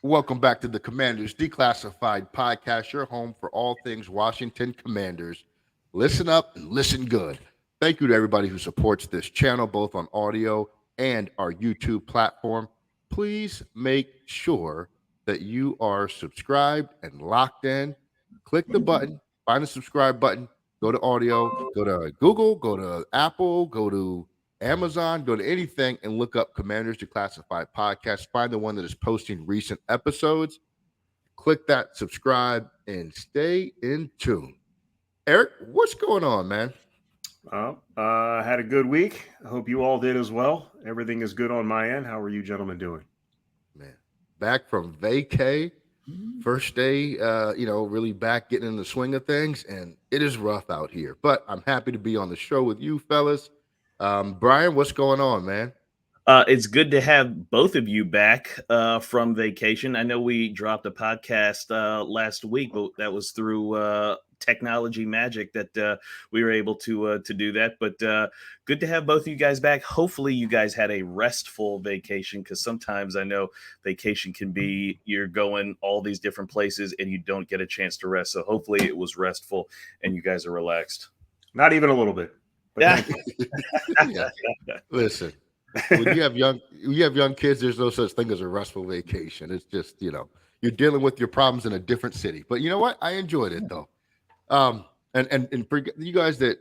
Welcome back to the Commanders Declassified Podcast, your home for all things Washington Commanders. Listen up and listen good. Thank you to everybody who supports this channel, both on audio and our YouTube platform. Please make sure that you are subscribed and locked in. Click the button, find the subscribe button, go to audio, go to Google, go to Apple, go to Amazon, go to anything and look up Commanders Declassified Podcast. Find the one that is posting recent episodes. Click that subscribe and stay in tune. Eric, what's going on, man? Had a good week. I hope you all did as well. Everything is good on my end. How are you gentlemen doing? Man, back from vacay. First day, really back getting in the swing of things, and it is rough out here. But I'm happy to be on the show with you fellas. Brian, what's going on, man? It's good to have both of you back from vacation. I know we dropped a podcast last week, but that was through technology magic that we were able to do that. But good to have both of you guys back. Hopefully you guys had a restful vacation, because sometimes I know vacation can be you're going all these different places and you don't get a chance to rest. So hopefully it was restful and you guys are relaxed. Not even a little bit. Yeah. Yeah. Listen. When you have young kids, there's no such thing as a restful vacation. It's just, you're dealing with your problems in a different city. But you know what? I enjoyed it though. And for you guys that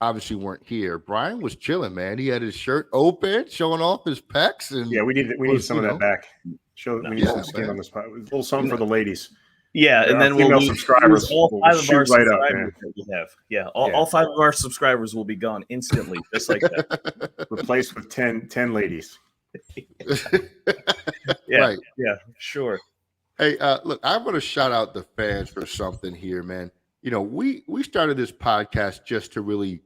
obviously weren't here, Brian was chilling, man. He had his shirt open, showing off his pecs, and yeah, we need some of that back. We need some skin on this pot. A little something for the ladies. Yeah, and then female subscribers. All five of our right subscribers that we have. Yeah, all five of our subscribers will be gone instantly, just like that. Replaced with 10 ladies. Yeah, right. Yeah, sure. Hey, look, I'm going to shout out the fans for something here, man. We started this podcast just to really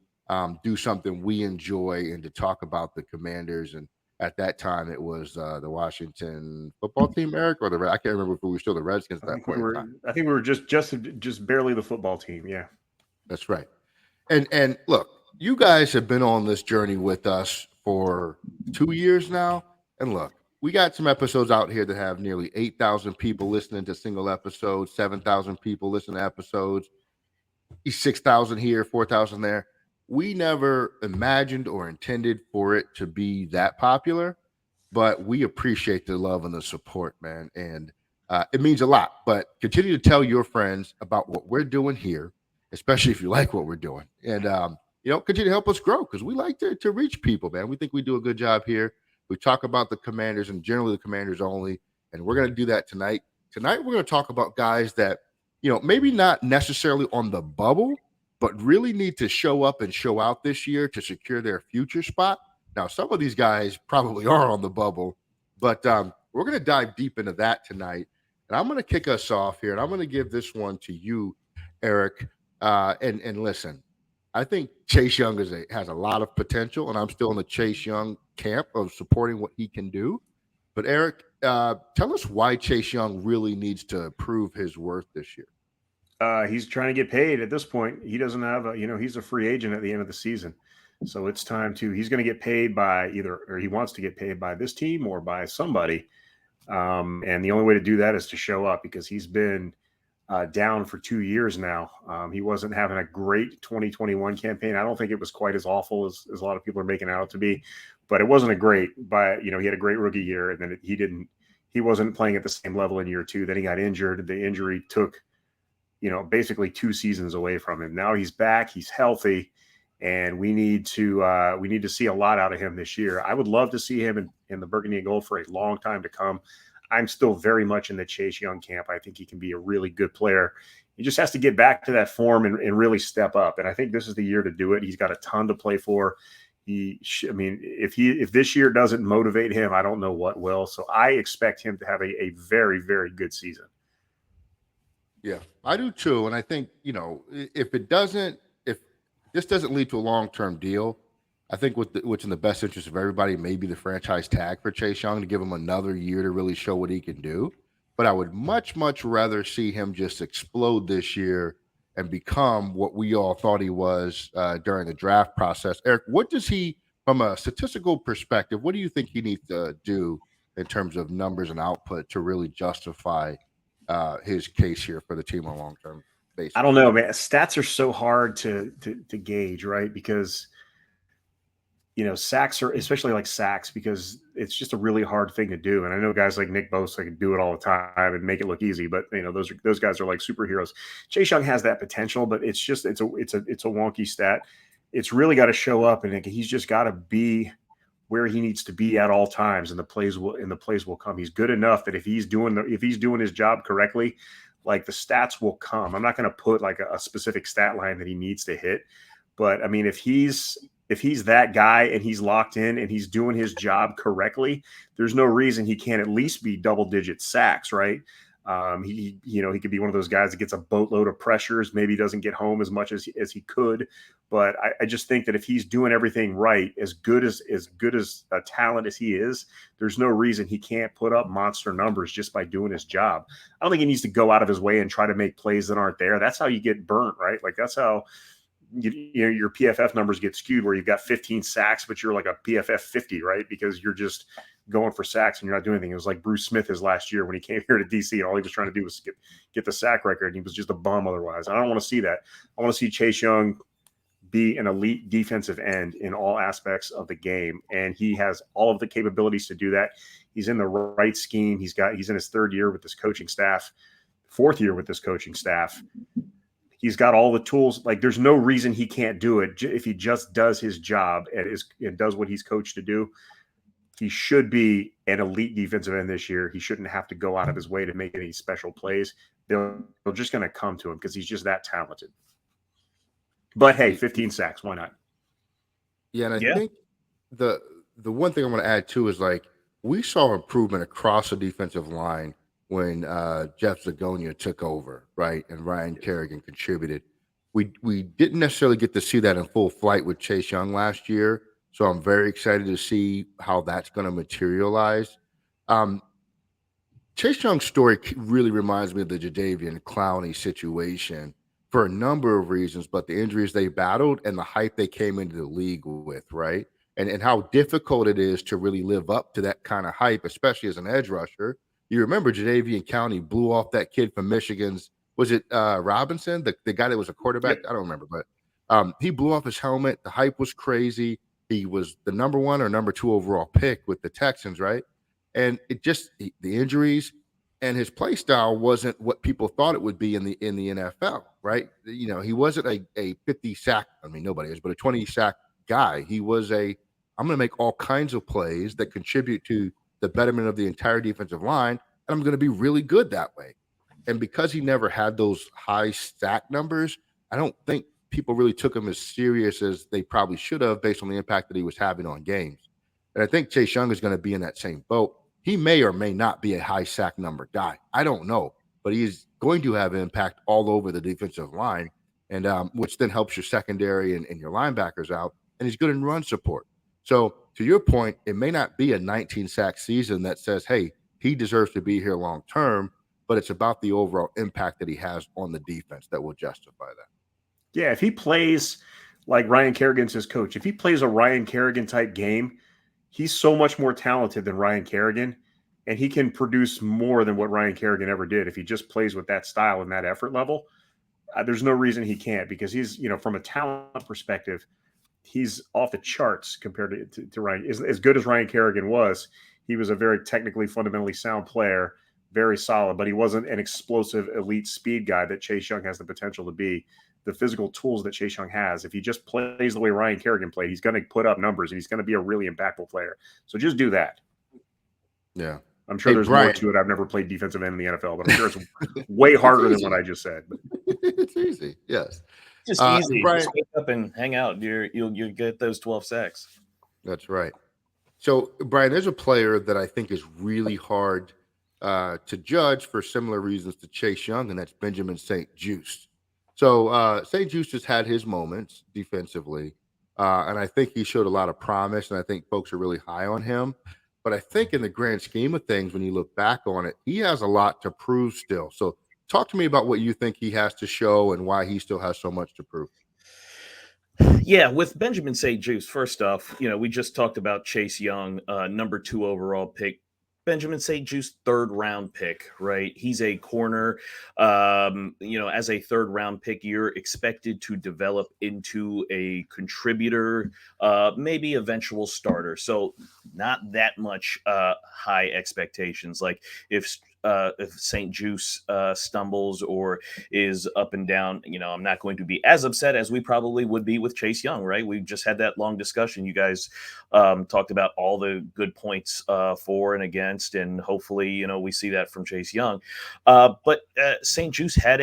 do something we enjoy and to talk about the Commanders. And at that time, it was the Washington football team, Eric, or I can't remember if we were still the Redskins at that point. I think we were just barely the football team. Yeah, that's right. And look, you guys have been on this journey with us for 2 years now. And look, we got some episodes out here that have nearly 8,000 people listening to single episodes, 7,000 people listening to episodes, 6,000 here, 4,000 there. We never imagined or intended for it to be that popular, but we appreciate the love and the support, man. And it means a lot. But continue to tell your friends about what we're doing here, especially if you like what we're doing. And, continue to help us grow, because we like to reach people, man. We think we do a good job here. We talk about the Commanders and generally the Commanders only, and we're going to do that tonight. Tonight, we're going to talk about guys that, maybe not necessarily on the bubble, but really need to show up and show out this year to secure their future spot. Now, some of these guys probably are on the bubble, but we're going to dive deep into that tonight. And I'm going to kick us off here, and I'm going to give this one to you, Eric. And listen, I think Chase Young has a lot of potential, and I'm still in the Chase Young camp of supporting what he can do. But Eric, tell us why Chase Young really needs to prove his worth this year. He's trying to get paid at this point. He doesn't have he's a free agent at the end of the season. So it's time he's going to get paid by he wants to get paid by this team or by somebody. And the only way to do that is to show up, because he's been down for 2 years now. He wasn't having a great 2021 campaign. I don't think it was quite as awful as a lot of people are making it out to be, but it wasn't he had a great rookie year, and then he wasn't playing at the same level in year 2. Then he got injured. The injury took, basically 2 seasons away from him. Now he's back, he's healthy, and we need to see a lot out of him this year. I would love to see him in the burgundy and gold for a long time to come. I'm still very much in the Chase Young camp. I think he can be a really good player. He just has to get back to that form and really step up. And I think this is the year to do it. He's got a ton to play for. If this year doesn't motivate him, I don't know what will. So I expect him to have a very, very good season. Yeah, I do too. And I think, if this doesn't lead to a long-term deal, I think what's in the best interest of everybody may be the franchise tag for Chase Young to give him another year to really show what he can do. But I would much, much rather see him just explode this year and become what we all thought he was during the draft process. Eric, what does he, from a statistical perspective, what do you think he needs to do in terms of numbers and output to really justify his case here for the team on a long term basis? I don't know, man. Stats are so hard to gauge, right? Because sacks are, especially like sacks, because it's just a really hard thing to do. And I know guys like Nick Bosa can do it all the time and make it look easy, but those guys are like superheroes. Chase Young has that potential, but it's a wonky stat. It's really got to show up, and he's just got to be where he needs to be at all times, and the plays will come. He's good enough that if he's doing his job correctly, like the stats will come. I'm not going to put like a specific stat line that he needs to hit, but I mean, if he's that guy and he's locked in and he's doing his job correctly, there's no reason he can't at least be double-digit sacks, right? He could be one of those guys that gets a boatload of pressures. Maybe he doesn't get home as much as he could, but I just think that if he's doing everything right, as good as a talent as he is, there's no reason he can't put up monster numbers just by doing his job. I don't think he needs to go out of his way and try to make plays that aren't there. That's how you get burnt, right? Like that's how your PFF numbers get skewed, where you've got 15 sacks, but you're like a PFF 50, right? Because you're just going for sacks and you're not doing anything. It was like Bruce Smith his last year when he came here to DC, and all he was trying to do was get the sack record, and he was just a bum otherwise. I don't want to see that. I want to see Chase Young be an elite defensive end in all aspects of the game, and he has all of the capabilities to do that. He's in the right scheme. He's in his fourth year with this coaching staff. He's got all the tools. Like, there's no reason he can't do it if he just does his job and does what he's coached to do. He should be an elite defensive end this year. He shouldn't have to go out of his way to make any special plays. They're just going to come to him because he's just that talented. But hey, 15 sacks, why not? Yeah, and I think the one thing I want to add too is, like, we saw improvement across the defensive line when Jeff Zagonia took over, right, and Ryan Kerrigan contributed. We didn't necessarily get to see that in full flight with Chase Young last year, so I'm very excited to see how that's going to materialize. Chase Young's story really reminds me of the Jadeveon Clowney situation for a number of reasons, but the injuries they battled and the hype they came into the league with, right, and how difficult it is to really live up to that kind of hype, especially as an edge rusher. You remember Jadeveon Clowney blew off that kid from Michigan's, was it Robinson, the guy that was a quarterback? Yep. I don't remember, but he blew off his helmet. The hype was crazy. He was the number 1 or number 2 overall pick with the Texans, right? And it just the injuries and his play style wasn't what people thought it would be in the NFL, right? He wasn't a 50 sack. I mean, nobody is, but a 20 sack guy. He was I'm going to make all kinds of plays that contribute to the betterment of the entire defensive line, and I'm going to be really good that way. And because he never had those high sack numbers, I don't think people really took him as serious as they probably should have based on the impact that he was having on games. And I think Chase Young is going to be in that same boat. He may or may not be a high sack number guy. I don't know, but he's going to have impact all over the defensive line, and which then helps your secondary and your linebackers out, and he's good in run support. So to your point, it may not be a 19 sack season that says, hey, he deserves to be here long term, but it's about the overall impact that he has on the defense that will justify that. Yeah, if he plays like Ryan Kerrigan's his coach, if he plays a Ryan Kerrigan type game, he's so much more talented than Ryan Kerrigan, and he can produce more than what Ryan Kerrigan ever did if he just plays with that style and that effort level. There's no reason he can't, because he's, from a talent perspective, he's off the charts compared to Ryan. As good as Ryan Kerrigan was, he was a very technically, fundamentally sound player, very solid, but he wasn't an explosive elite speed guy that Chase Young has the potential to be. The physical tools that Chase Young has, if he just plays the way Ryan Kerrigan played, he's going to put up numbers and he's going to be a really impactful player. So just do that. Yeah. I'm sure there's more to it. I've never played defensive end in the NFL, but I'm sure it's way harder than what I just said. It's easy. Yes. Just easy. Brian, just wake up and hang out. You'll get those 12 sacks. That's right. So, Brian, there's a player that I think is really hard to judge for similar reasons to Chase Young, and that's Benjamin St-Juste. So St-Juste has had his moments defensively, and I think he showed a lot of promise, and I think folks are really high on him. But I think in the grand scheme of things, when you look back on it, he has a lot to prove still. So talk to me about what you think he has to show and why he still has so much to prove. Yeah, with Benjamin St-Juste, first off, we just talked about Chase Young, number 2 overall pick. Benjamin St. Juice, third round pick, right? He's a corner. As a third round pick, you're expected to develop into a contributor, maybe eventual starter. So not that much high expectations. Like if St. Juice stumbles or is up and down, I'm not going to be as upset as we probably would be with Chase Young, right? We just had that long discussion. You guys talked about all the good points for and against, and hopefully, we see that from Chase Young. But St. Juice had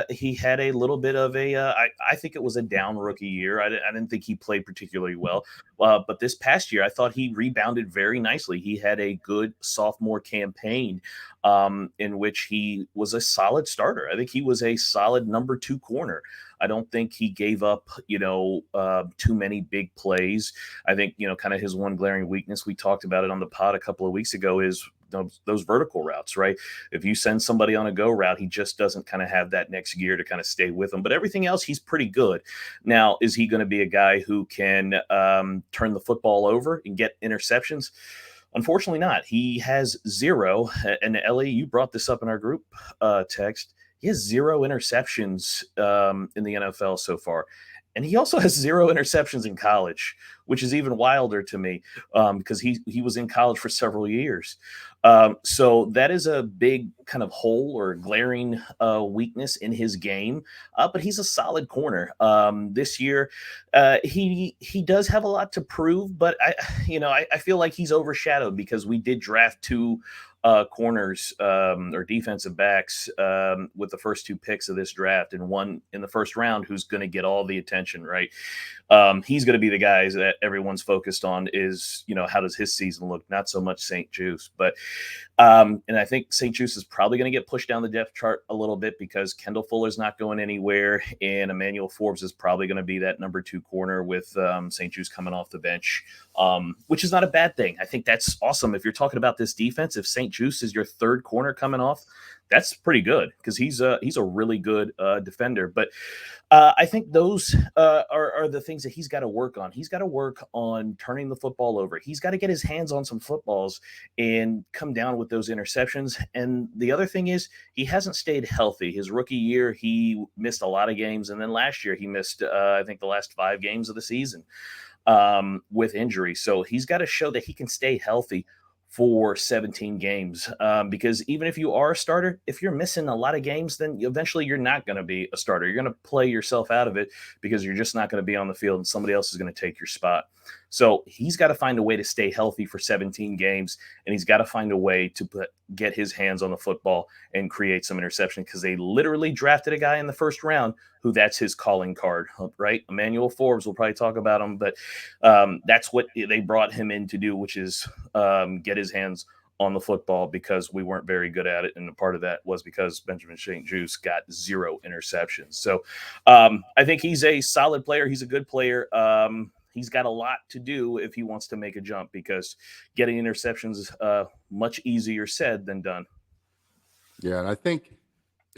he had a little bit of I think it was a down rookie year. I didn't think he played particularly well. But this past year, I thought he rebounded very nicely. He had a good sophomore campaign in which he was a solid starter. I think he was a solid number 2 corner. I don't think he gave up, too many big plays. I think, kind of his one glaring weakness, we talked about it on the pod a couple of weeks ago, is those vertical routes, right? If you send somebody on a go route, he just doesn't kind of have that next gear to kind of stay with them. But everything else, he's pretty good. Now, is he going to be a guy who can turn the football over and get interceptions? Unfortunately not. He has 0. And Ellie, you brought this up in our group text. He has 0 interceptions in the NFL so far. And he also has 0 interceptions in college, which is even wilder to me because he was in college for several years. So that is a big kind of hole or glaring weakness in his game. But he's a solid corner. This year, he does have a lot to prove, but I feel like he's overshadowed because we did draft 2 corners or defensive backs with the first 2 picks of this draft, and one in the first round who's going to get all the attention, right? He's going to be the guys that everyone's focused on is, how does his season look? Not so much St. Juice, but and I think St. Juice is probably going to get pushed down the depth chart a little bit because Kendall Fuller's not going anywhere, and Emmanuel Forbes is probably going to be that number 2 corner with St. Juice coming off the bench, which is not a bad thing. I think that's awesome. If you're talking about this defense, if St. Juice is your third corner coming off, that's pretty good because he's a really good defender. But I think those are the things that he's got to work on. He's got to work on turning the football over. He's got to get his hands on some footballs and come down with those interceptions. And the other thing is he hasn't stayed healthy. His rookie year, he missed a lot of games. And then last year he missed, I think, the last 5 games of the season with injury. So he's got to show that he can stay healthy for 17 games because even if you are a starter, if you're missing a lot of games, then eventually you're not going to be a starter. You're going to play yourself out of it because you're just not going to be on the field and somebody else is going to take your spot. So he's got to find a way to stay healthy for 17 games, and he's got to find a way to get his hands on the football and create some interception because they literally drafted a guy in the first round who that's his calling card, right? Emmanuel Forbes, we'll probably talk about him, but that's what they brought him in to do, which is get his hands on the football because we weren't very good at it. And a part of that was because Benjamin St. Juice got 0 interceptions. So I think he's a solid player. He's a good player. He's got a lot to do if he wants to make a jump because getting interceptions is much easier said than done. Yeah, and I think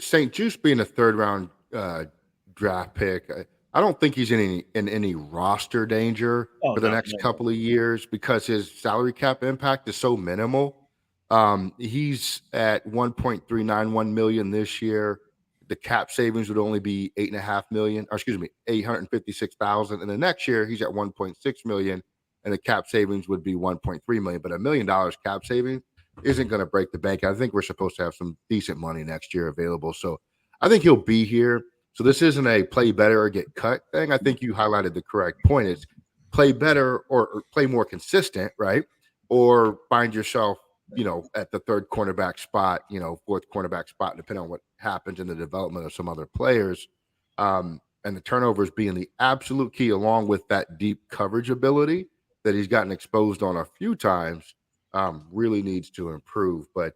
St. Juice being a third round draft pick, I don't think he's in any roster danger for the next couple of years because his salary cap impact is so minimal. He's at $1.391 million this year. The cap savings would only be $856,000. And the next year he's at 1.6 million and the cap savings would be 1.3 million. But $1 million cap savings isn't going to break the bank. I think we're supposed to have some decent money next year available. So I think he'll be here. So this isn't a play better or get cut thing. I think you highlighted the correct point. It's play better or play more consistent, right? Or find yourself, at the third cornerback spot, fourth cornerback spot, depending on what happens in the development of some other players. And the turnovers being the absolute key, along with that deep coverage ability that he's gotten exposed on a few times, really needs to improve. But,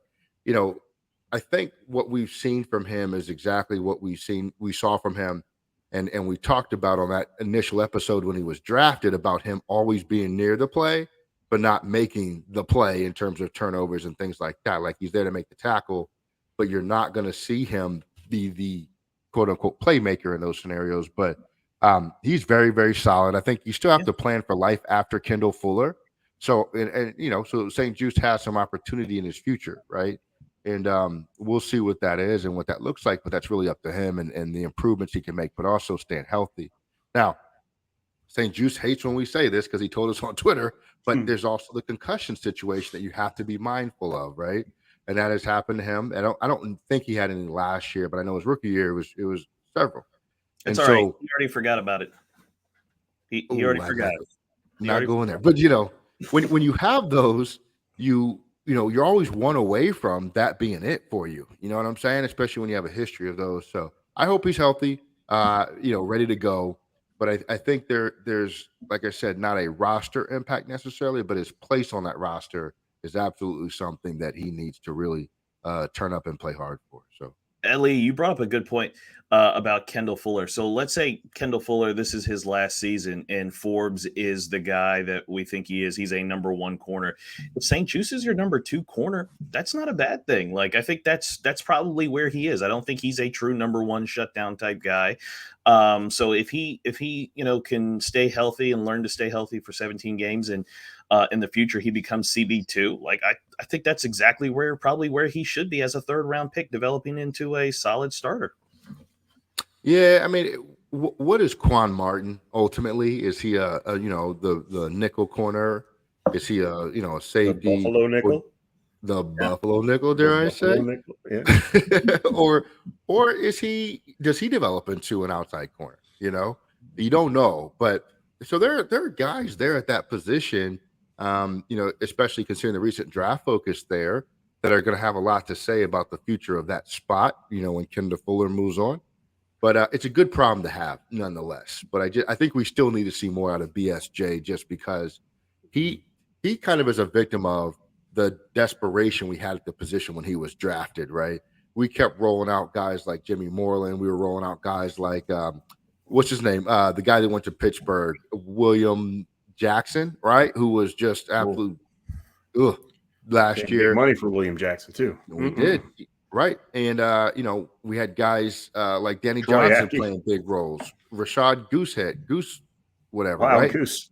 I think what we've seen from him is exactly what we saw from him. And we talked about on that initial episode when he was drafted about him always being near the play, but not making the play in terms of turnovers and things like that. Like he's there to make the tackle, but you're not going to see him be the quote unquote playmaker in those scenarios. But he's very, very solid. I think you still have to plan for life after Kendall Fuller. So and so St. Juice has some opportunity in his future, right? And we'll see what that is and what that looks like, but that's really up to him and the improvements he can make, but also staying healthy. Now, St. Juice hates when we say this because he told us on Twitter, but there's also the concussion situation that you have to be mindful of, right? And that has happened to him. I don't think he had any last year, but I know his rookie year it was several. It's And all right. so, He already forgot about it. He oh, already forgot. He not already going there. But when you have those, you're always one away from that being it for you. You know what I'm saying? Especially when you have a history of those. So I hope he's healthy, ready to go. But I think there's, like I said, not a roster impact necessarily, but his place on that roster is absolutely something that he needs to really turn up and play hard for. So Ellie, you brought up a good point about Kendall Fuller. So let's say Kendall Fuller, this is his last season, and Forbes is the guy that we think he is. He's a number one corner. If St. Juice is your number two corner, that's not a bad thing. Like, I think that's probably where he is. I don't think he's a true number one shutdown type guy. So if he can stay healthy and learn to stay healthy for 17 games and in the future he becomes CB2, like I think that's exactly where he should be as a third round pick, developing into a solid starter. yeah, I mean, what is Quan Martin ultimately? Is he the nickel corner? Is he a The safety? Buffalo nickel. The Buffalo nickel, The dare I Buffalo say? nickel. Yeah. or does he develop into an outside corner? You don't know. But so there are guys there at that position, especially considering the recent draft focus there, that are going to have a lot to say about the future of that spot, when Kendall Fuller moves on. But it's a good problem to have nonetheless. But I think we still need to see more out of BSJ, just because he kind of is a victim of the desperation we had at the position when he was drafted, right? We kept rolling out guys like Jimmy Moreland. We were rolling out guys like what's his name? The guy that went to Pittsburgh, William Jackson, right? Who was just absolute last Big year. money for William Jackson too. We did. Right. And we had guys like Danny Troy Johnson Apke. playing big roles. Rashad Goose, whatever, Wild right? Goose.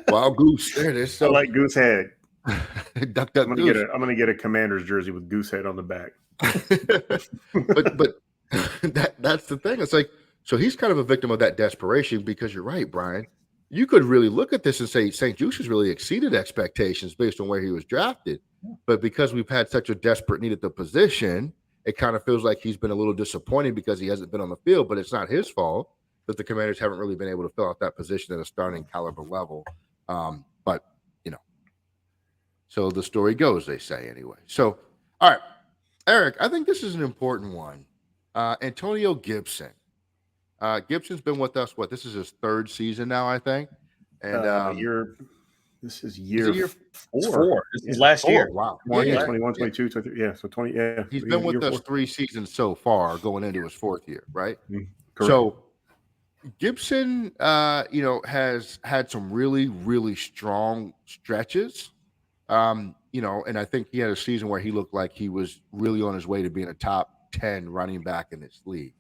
Wild Goose. There it is. I So like Goosehead. duck I'm goose. gonna get a Commander's jersey with Goosehead on the back. but that's the thing. It's like, so he's kind of a victim of that desperation, because you're right, Brian. You could really look at this and say St. Juice has really exceeded expectations based on where he was drafted. But because we've had such a desperate need at the position, it kind of feels like he's been a little disappointing because he hasn't been on the field. But it's not his fault that the Commanders haven't really been able to fill out that position at a starting caliber level. But so the story goes, they say anyway. So, all right, Eric, I think this is an important one. Antonio Gibson. Gibson's been with us. This is his third season now, I think. And this is it year year Four. This is last year. Wow. 20, Yeah. 21, 22, 23. Yeah, so 20. Yeah. He's been with us 4. 3 seasons so far, going into his fourth year, right? Correct. So Gibson, has had some really, really strong stretches. And I think he had a season where he looked like he was really on his way to being a top 10 running back in this league.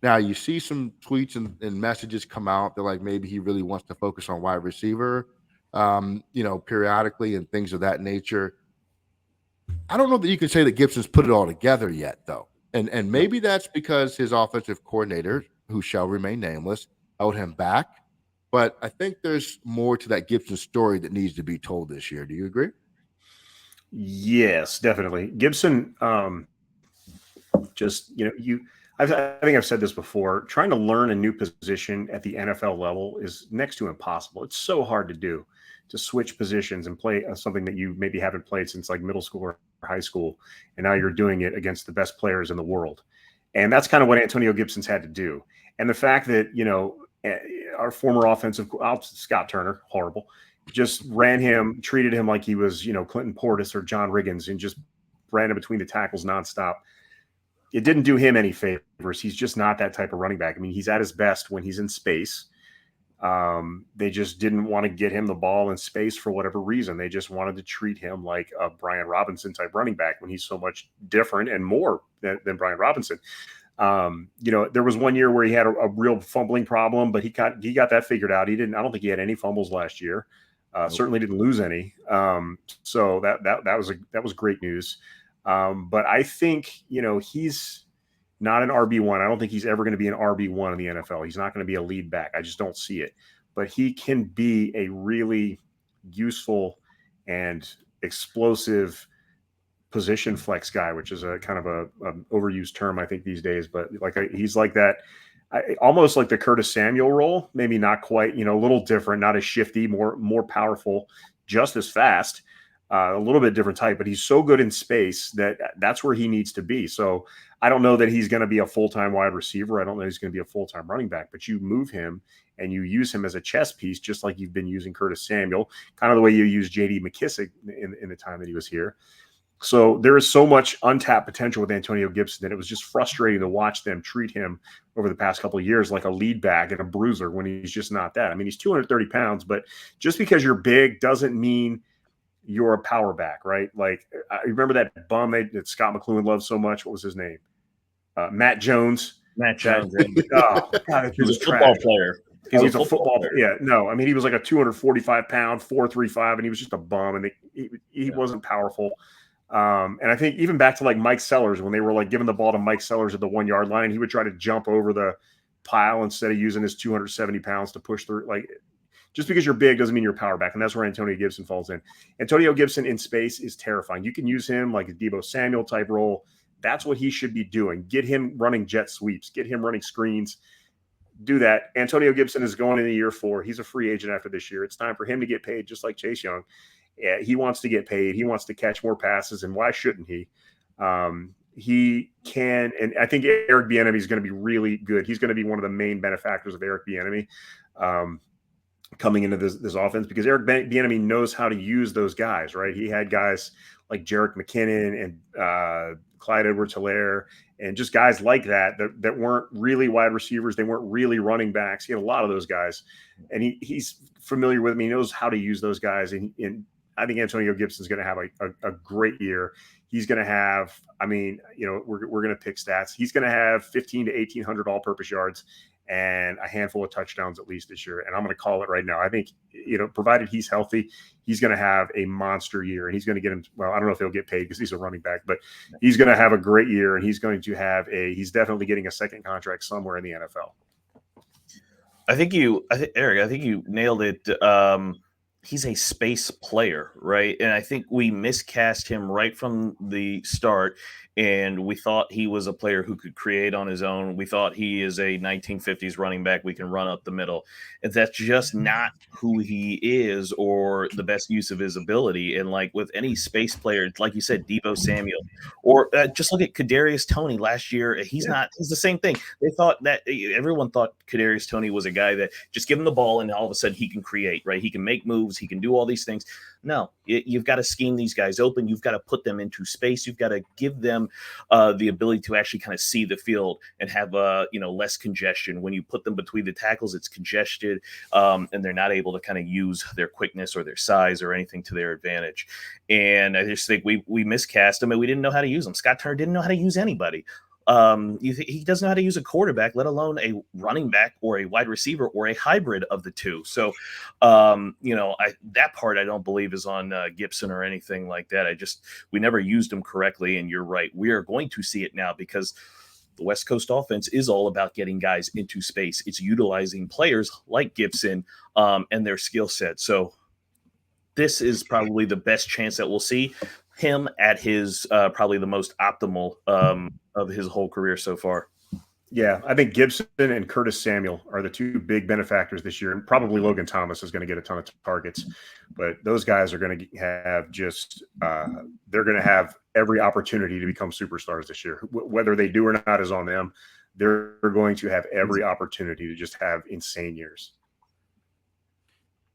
Now, you see some tweets and messages come out that like maybe he really wants to focus on wide receiver, periodically and things of that nature. I don't know that you can say that Gibson's put it all together yet, though. And maybe that's because his offensive coordinator, who shall remain nameless, held him back. But I think there's more to that Gibson story that needs to be told this year. Do you agree? Yes, definitely. Gibson, I think I've said this before. Trying to learn a new position at the NFL level is next to impossible. It's so hard to do, to switch positions and play something that you maybe haven't played since like middle school or high school, and now you're doing it against the best players in the world. And that's kind of what Antonio Gibson's had to do. And the fact that our former offensive Scott Turner, horrible, just treated him like he was Clinton Portis or John Riggins, and just ran him between the tackles nonstop. It didn't do him any favors. He's just not that type of running back. I mean, he's at his best when he's in space. They just didn't want to get him the ball in space for whatever reason. They just wanted to treat him like a Brian Robinson type running back, when he's so much different and more than Brian Robinson. There was one year where he had a real fumbling problem, but he got that figured out. I don't think he had any fumbles last year. Certainly didn't lose any. So that was great news. But I think, he's not an RB1. I don't think he's ever going to be an RB1 in the NFL. He's not going to be a lead back. I just don't see it. But he can be a really useful and explosive position flex guy, which is a kind of a overused term, I think, these days. But he's like that, almost like the Curtis Samuel role, maybe not quite, a little different, not as shifty, more powerful, just as fast, a little bit different type. But he's so good in space that's where he needs to be. So I don't know that he's going to be a full-time wide receiver. I don't know he's going to be a full-time running back. But you move him and you use him as a chess piece, just like you've been using Curtis Samuel, kind of the way you used J.D. McKissick in the time that he was here. So there is so much untapped potential with Antonio Gibson that it was just frustrating to watch them treat him over the past couple of years like a lead back and a bruiser when he's just not that. I mean, he's 230 pounds, but just because you're big doesn't mean you're a power back, right? Like, I remember that bum that Scott McLuhan loved so much. What was his name? Matt Jones. Matt Jones. Oh, God, he was a football player. He was a football player. Yeah, no, I mean, he was like a 245-pound, 4.35, and he was just a bum, and he wasn't powerful. And I think even back to like Mike Sellers, when they were like giving the ball to Mike Sellers at the 1 yard line, he would try to jump over the pile instead of using his 270 pounds to push through. Like, just because you're big doesn't mean you're a power back. And that's where Antonio Gibson falls in. Antonio Gibson in space is terrifying. You can use him like a Deebo Samuel type role. That's what he should be doing. Get him running jet sweeps, get him running screens. Do that. Antonio Gibson is going into year 4. He's a free agent after this year. It's time for him to get paid, just like Chase Young. Yeah, he wants to get paid. He wants to catch more passes, and why shouldn't he? He can, and I think Eric Bieniemy is going to be really good. He's going to be one of the main benefactors of Eric Bieniemy coming into this offense, because Eric Bieniemy knows how to use those guys, right? He had guys like Jerick McKinnon and Clyde Edwards-Helaire and just guys like that weren't really wide receivers. They weren't really running backs. He had a lot of those guys, and he's familiar with them. He knows how to use those guys, and I think Antonio Gibson's going to have a great year. He's going to have, I mean, we're going to pick stats. He's going to have 1,500 to 1,800 all-purpose yards and a handful of touchdowns at least this year. And I'm going to call it right now. I think, provided he's healthy, he's going to have a monster year, and he's going to get him. Well, I don't know if he'll get paid because he's a running back, but he's going to have a great year, and he's going to have he's definitely getting a second contract somewhere in the NFL. Eric, I think you nailed it. He's a space player, right? And I think we miscast him right from the start. And we thought he was a player who could create on his own. We thought he is a 1950s running back. We can run up the middle. And that's just not who he is or the best use of his ability. And like with any space player, like you said, Deebo Samuel, or just look at Kadarius Toney last year. He's the same thing. Everyone thought Kadarius Toney was a guy that just give him the ball and all of a sudden he can create, right? He can make moves. He can do all these things. No, you've got to scheme these guys open. You've got to put them into space. You've got to give them the ability to actually kind of see the field and have less congestion. When you put them between the tackles, it's congested, and they're not able to kind of use their quickness or their size or anything to their advantage. And I just think we miscast them, and we didn't know how to use them. Scott Turner didn't know how to use anybody. He doesn't know how to use a quarterback, let alone a running back or a wide receiver or a hybrid of the two. So, that part I don't believe is on Gibson or anything like that. We never used him correctly. And you're right. We are going to see it now because the West Coast offense is all about getting guys into space. It's utilizing players like Gibson and their skill set. So this is probably the best chance that we'll see him at his probably the most optimal of his whole career so far. Yeah, I think Gibson and Curtis Samuel are the two big benefactors this year, and probably Logan Thomas is going to get a ton of targets. But those guys are going to have they're going to have every opportunity to become superstars this year. Whether they do or not is on them. They're going to have every opportunity to just have insane years.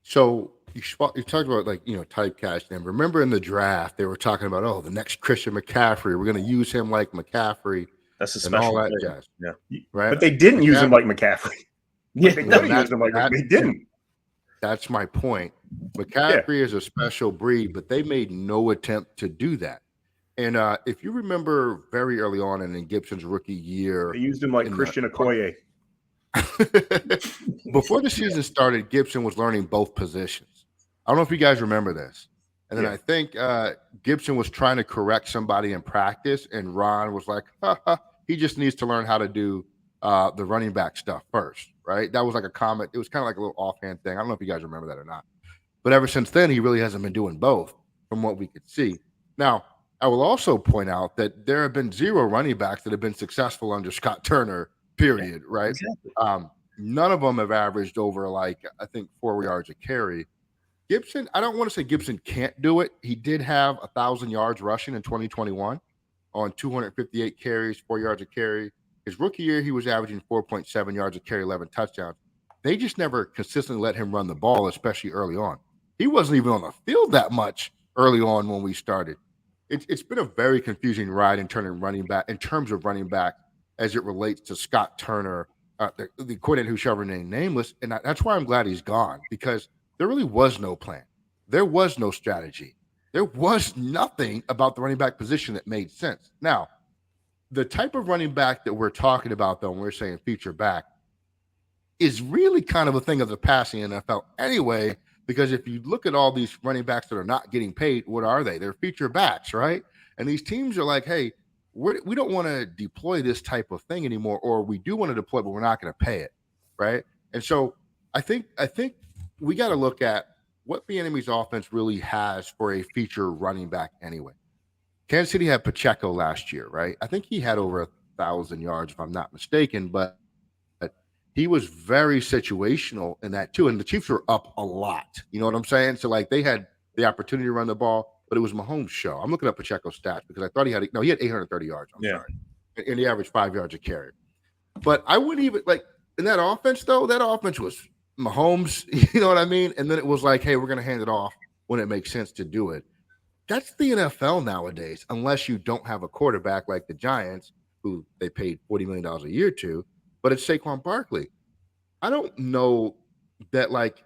So you talked about typecasting them. Remember in the draft they were talking about the next Christian McCaffrey. We're going to use him like McCaffrey. That's a special all that jazz. Yeah, right. But they didn't use him like McCaffrey. Yeah, they could have used him like they didn't. That's my point. McCaffrey is a special breed, but they made no attempt to do that. And if you remember very early on in Gibson's rookie year, they used him like Christian Okoye. Before the season started, Gibson was learning both positions. I don't know if you guys remember this. And then Yeah. I think Gibson was trying to correct somebody in practice, and Ron was like, he just needs to learn how to do the running back stuff first, right? That was like a comment. It was kind of like a little offhand thing. I don't know if you guys remember that or not. But ever since then, he really hasn't been doing both from what we could see. Now, I will also point out that there have been 0 running backs that have been successful under Scott Turner, period, right? Exactly. None of them have averaged over, like, I think 4 yards a carry. Gibson, I don't want to say Gibson can't do it. He did have 1,000 yards rushing in 2021 on 258 carries, 4 yards a carry. His rookie year, he was averaging 4.7 yards a carry, 11 touchdowns. They just never consistently let him run the ball, especially early on. He wasn't even on the field that much early on when we started. It's been a very confusing ride in terms of running back as it relates to Scott Turner, the coordinator who shall remain nameless. And that's why I'm glad he's gone, because there really was no plan. There was no strategy. There was nothing about the running back position that made sense. Now, the type of running back that we're talking about, though, when we're saying feature back, is really kind of a thing of the past in the NFL anyway, because if you look at all these running backs that are not getting paid, what are they? They're feature backs, right? And these teams are like, hey, we don't want to deploy this type of thing anymore, or we do want to deploy, but we're not going to pay it, right? And so I think we got to look at what the enemy's offense really has for a feature running back anyway. Kansas City had Pacheco last year, right? I think he had over 1,000 yards, if I'm not mistaken, but he was very situational in that too. And the Chiefs were up a lot. You know what I'm saying? So, like, they had the opportunity to run the ball, but it was Mahomes' show. I'm looking up Pacheco's stats because I thought he had 830 yards. I'm sorry. And he averaged 5 yards a carry. But I wouldn't even, like, in that offense, though, that offense was Mahomes, you know what I mean? And then it was like, hey, we're going to hand it off when it makes sense to do it. That's the NFL nowadays, unless you don't have a quarterback like the Giants, who they paid $40 million a year to, but it's Saquon Barkley. I don't know that, like,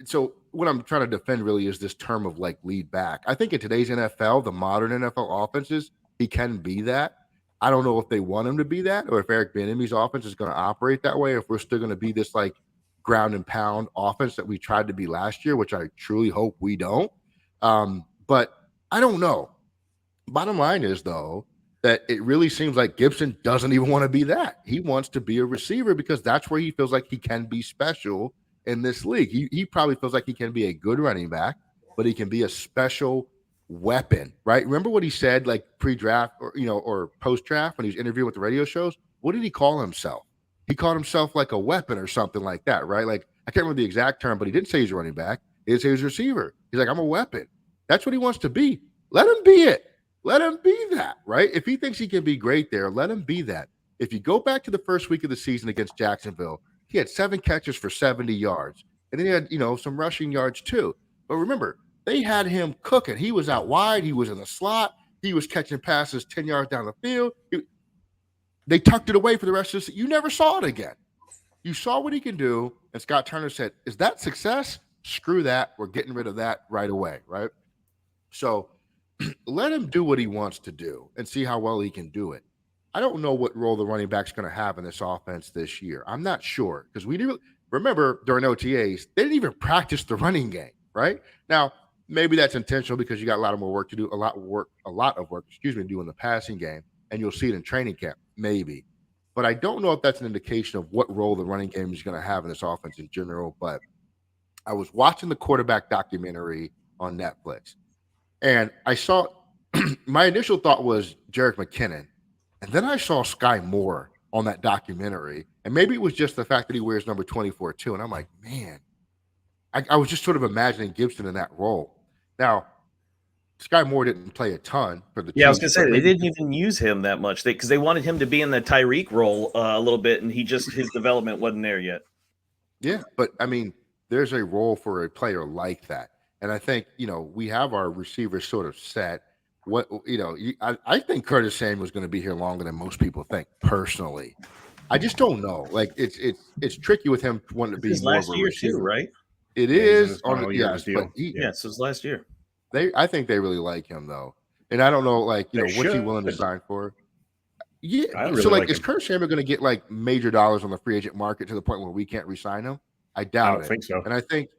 so what I'm trying to defend really is this term of, like, lead back. I think in today's NFL, the modern NFL offenses, he can be that. I don't know if they want him to be that, or if Eric Bieniemy's offense is going to operate that way, if we're still going to be this, like, ground and pound offense that we tried to be last year, which I truly hope we don't. But I don't know. Bottom line is, though, that it really seems like Gibson doesn't even want to be that. He wants to be a receiver because that's where he feels like he can be special in this league. He probably feels like he can be a good running back, but he can be a special weapon, right? Remember what he said, like, pre-draft or post-draft when he was interviewing with the radio shows? What did he call himself? He called himself like a weapon or something like that, right? Like, I can't remember the exact term, but he didn't say he's a running back. He didn't say he's a receiver. He's like, I'm a weapon. That's what he wants to be. Let him be it. Let him be that, right? If he thinks he can be great there, let him be that. If you go back to the first week of the season against Jacksonville, he had 7 catches for 70 yards. And then he had, some rushing yards too. But remember, they had him cooking. He was out wide. He was in the slot. He was catching passes 10 yards down the field. They tucked it away for the rest of the season. You never saw it again. You saw what he can do. And Scott Turner said, is that success? Screw that. We're getting rid of that right away, right? So let him do what he wants to do and see how well he can do it. I don't know what role the running back's going to have in this offense this year. I'm not sure, because we do remember during OTAs, they didn't even practice the running game, right? Now, maybe that's intentional because you got a lot of work to do in the passing game, and you'll see it in training camp, maybe. But I don't know if that's an indication of what role the running game is going to have in this offense in general. But I was watching the quarterback documentary on Netflix, and I saw my initial thought was Jerick McKinnon. And then I saw Sky Moore on that documentary. And maybe it was just the fact that he wears number 24 too. And I'm like, man, I was just sort of imagining Gibson in that role. Now, Sky Moore didn't play a ton for the Chiefs. I was going to say, they didn't even use him that much because they wanted him to be in the Tyreek role a little bit, and his development wasn't there yet. Yeah, but I mean, there's a role for a player like that. And I think, we have our receivers sort of set. I think Curtis Samuel is going to be here longer than most people think, personally. I just don't know. Like, it's tricky with him wanting to be more of a receiver, too, right? It is on the deal. It's his last year. I think they really like him though, and I don't know, like, what's he willing to sign for? Yeah, really so like is Curtis Samuel going to get like major dollars on the free agent market to the point where we can't re-sign him? I doubt it. I don't think so. And I think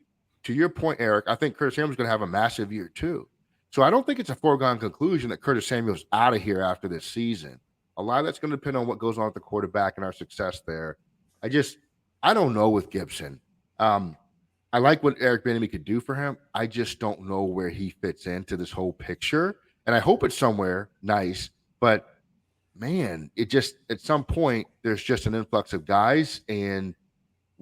to your point, Eric, I think Curtis Samuel's going to have a massive year too. So I don't think it's a foregone conclusion that Curtis Samuel's out of here after this season. A lot of that's going to depend on what goes on with the quarterback and our success there. I don't know with Gibson. I like what Eric Bieniemy could do for him. I just don't know where he fits into this whole picture. And I hope it's somewhere nice, but man, it just at some point there's just an influx of guys and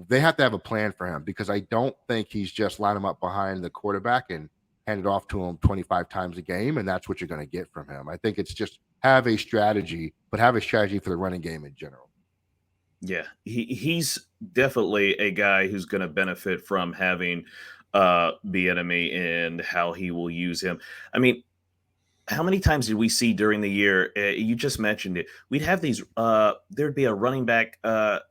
they have to have a plan for him because I don't think he's just line him up behind the quarterback and hand it off to him 25 times a game, and that's what you're going to get from him. I think it's just have a strategy, but have a strategy for the running game in general. Yeah, he's definitely a guy who's going to benefit from having Bieniemy and how he will use him. I mean, how many times did we see during the year? You just mentioned it. We'd have these. There'd be a running back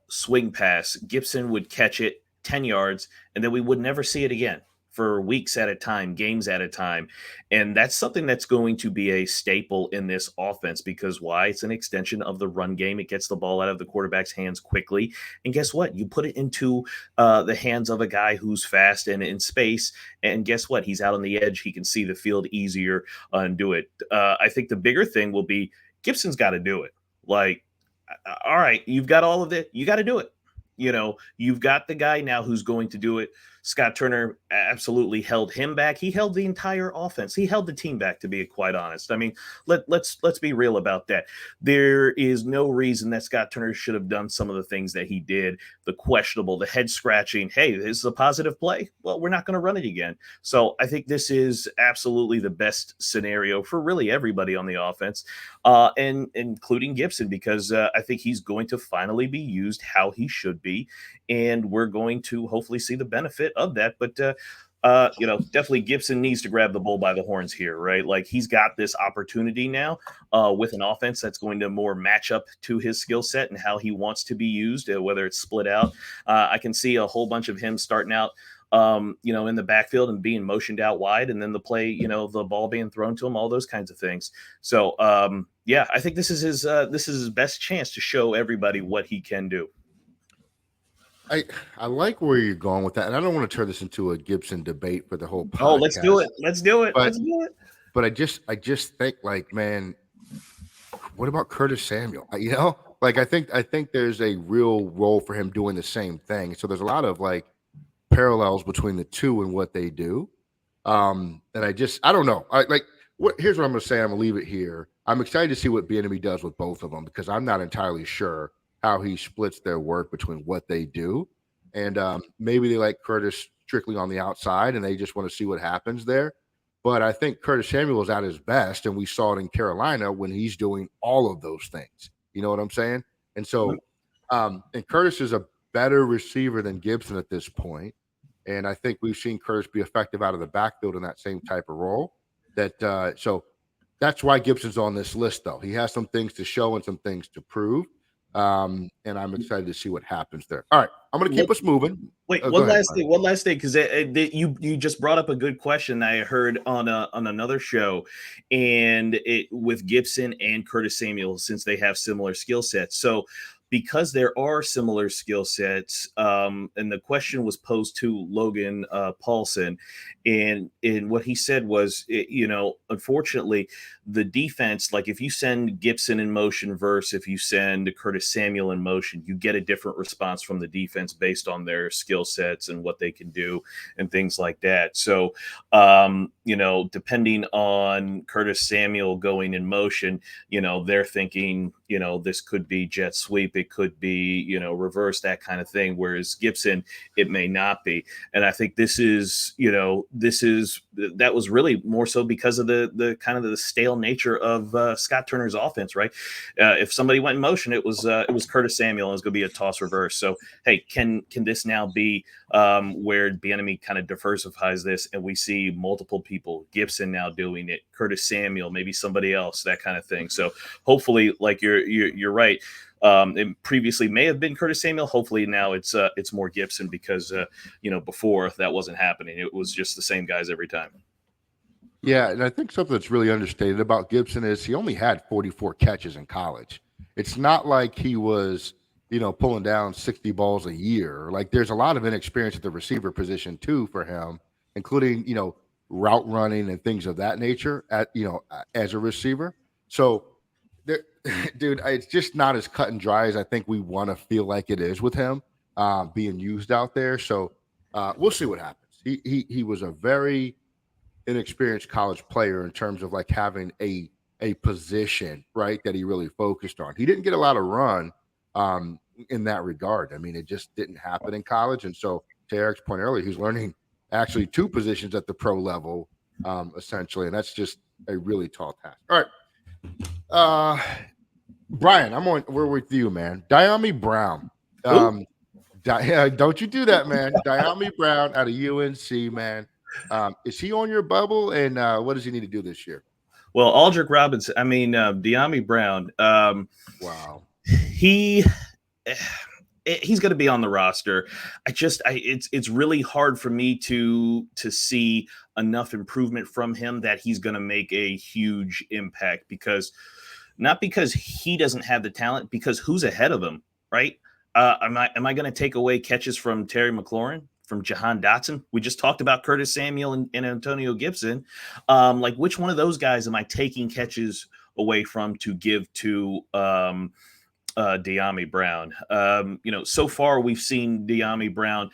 swing pass. Gibson would catch it 10 yards, and then we would never see it again for weeks at a time, games at a time. And that's something that's going to be a staple in this offense because why? It's an extension of the run game. It gets the ball out of the quarterback's hands quickly. And guess what? You put it into the hands of a guy who's fast and in space. And guess what? He's out on the edge. He can see the field easier and do it. I think the bigger thing will be Gibson's got to do it. Like, all right, you've got all of it. You got to do it. You know, you've got the guy now who's going to do it. Scott Turner absolutely held him back. He held the entire offense. He held the team back, to be quite honest. I mean, let's be real about that. There is no reason that Scott Turner should have done some of the things that he did, the questionable, the head scratching. Hey, this is a positive play. Well, we're not going to run it again. So I think this is absolutely the best scenario for really everybody on the offense, and including Gibson, because I think he's going to finally be used how he should be. And we're going to hopefully see the benefit of that. But, definitely Gibson needs to grab the bull by the horns here, right? Like he's got this opportunity now with an offense that's going to more match up to his skill set and how he wants to be used, whether it's split out. I can see a whole bunch of him starting out, in the backfield and being motioned out wide and then the play, the ball being thrown to him, all those kinds of things. So, I think this is his best chance to show everybody what he can do. I like where you're going with that, and I don't want to turn this into a Gibson debate for the whole podcast. Oh, let's do it. But I just think, like, man, what about Curtis Samuel? I think there's a real role for him doing the same thing. So there's a lot of like parallels between the two and what they do. And I don't know. Here's what I'm going to say. I'm going to leave it here. I'm excited to see what Bieniemy does with both of them because I'm not entirely sure how he splits their work between what they do. And maybe they like Curtis strictly on the outside and they just want to see what happens there. But I think Curtis Samuel is at his best, and we saw it in Carolina when he's doing all of those things. You know what I'm saying? And so and Curtis is a better receiver than Gibson at this point. And I think we've seen Curtis be effective out of the backfield in that same type of role. So that's why Gibson's on this list, though. He has some things to show and some things to prove. And I'm excited to see what happens there. All right, I'm going to keep us moving. Wait, one last thing, because you just brought up a good question I heard on another show, and with Gibson and Curtis Samuel, since they have similar skill sets. So because there are similar skill sets, and the question was posed to Logan Paulson, and what he said was, unfortunately, the defense, like if you send Gibson in motion versus if you send Curtis Samuel in motion, you get a different response from the defense based on their skill sets and what they can do and things like that. So, depending on Curtis Samuel going in motion, they're thinking, this could be jet sweep. It could be, reverse, that kind of thing. Whereas Gibson, it may not be. And I think that was really more so because of the kind of the stale nature of Scott Turner's offense, right? If somebody went in motion, it was Curtis Samuel, and it was going to be a toss reverse. So, hey, can this now be where Bieniemy kind of diversifies this, and we see multiple people, Gibson now doing it, Curtis Samuel, maybe somebody else, that kind of thing. So hopefully, like you're right. It previously may have been Curtis Samuel. Hopefully now it's more Gibson because before that wasn't happening. It was just the same guys every time. Yeah, and I think something that's really understated about Gibson is he only had 44 catches in college. It's not like he was, pulling down 60 balls a year. Like there's a lot of inexperience at the receiver position too for him. including, route running and things of that nature as a receiver. So, there, dude, it's just not as cut and dry as I think we want to feel like it is with him being used out there. So we'll see what happens. He was a very inexperienced college player in terms of like having a position, right, that he really focused on. He didn't get a lot of run in that regard. I mean, it just didn't happen in college. And so, to Eric's point earlier, he's learning actually two positions at the pro level, essentially, and that's just a really tall task. All right, Brian, we're with you, man. Dyami Brown. Don't you do that, man. Dyami Brown out of UNC, man. Is he on your bubble, and what does he need to do this year? Well, Dyami Brown. Wow. He's going to be on the roster. It's really hard for me to see enough improvement from him that he's going to make a huge impact, not because he doesn't have the talent, because who's ahead of him, right? Am I going to take away catches from Terry McLaurin, from Jahan Dotson? We just talked about Curtis Samuel and Antonio Gibson. Like, which one of those guys am I taking catches away from to give to Dyami Brown? So far we've seen Dyami Brown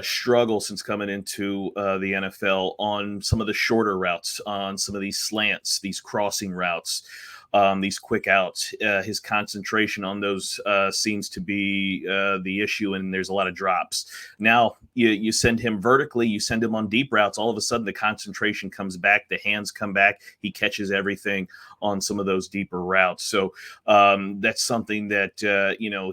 struggle since coming into the NFL on some of the shorter routes, on some of these slants, these crossing routes, these quick outs. His concentration on those seems to be the issue, and there's a lot of drops. Now you send him vertically, you send him on deep routes, all of a sudden the concentration comes back, the hands come back, he catches everything on some of those deeper routes. So that's something that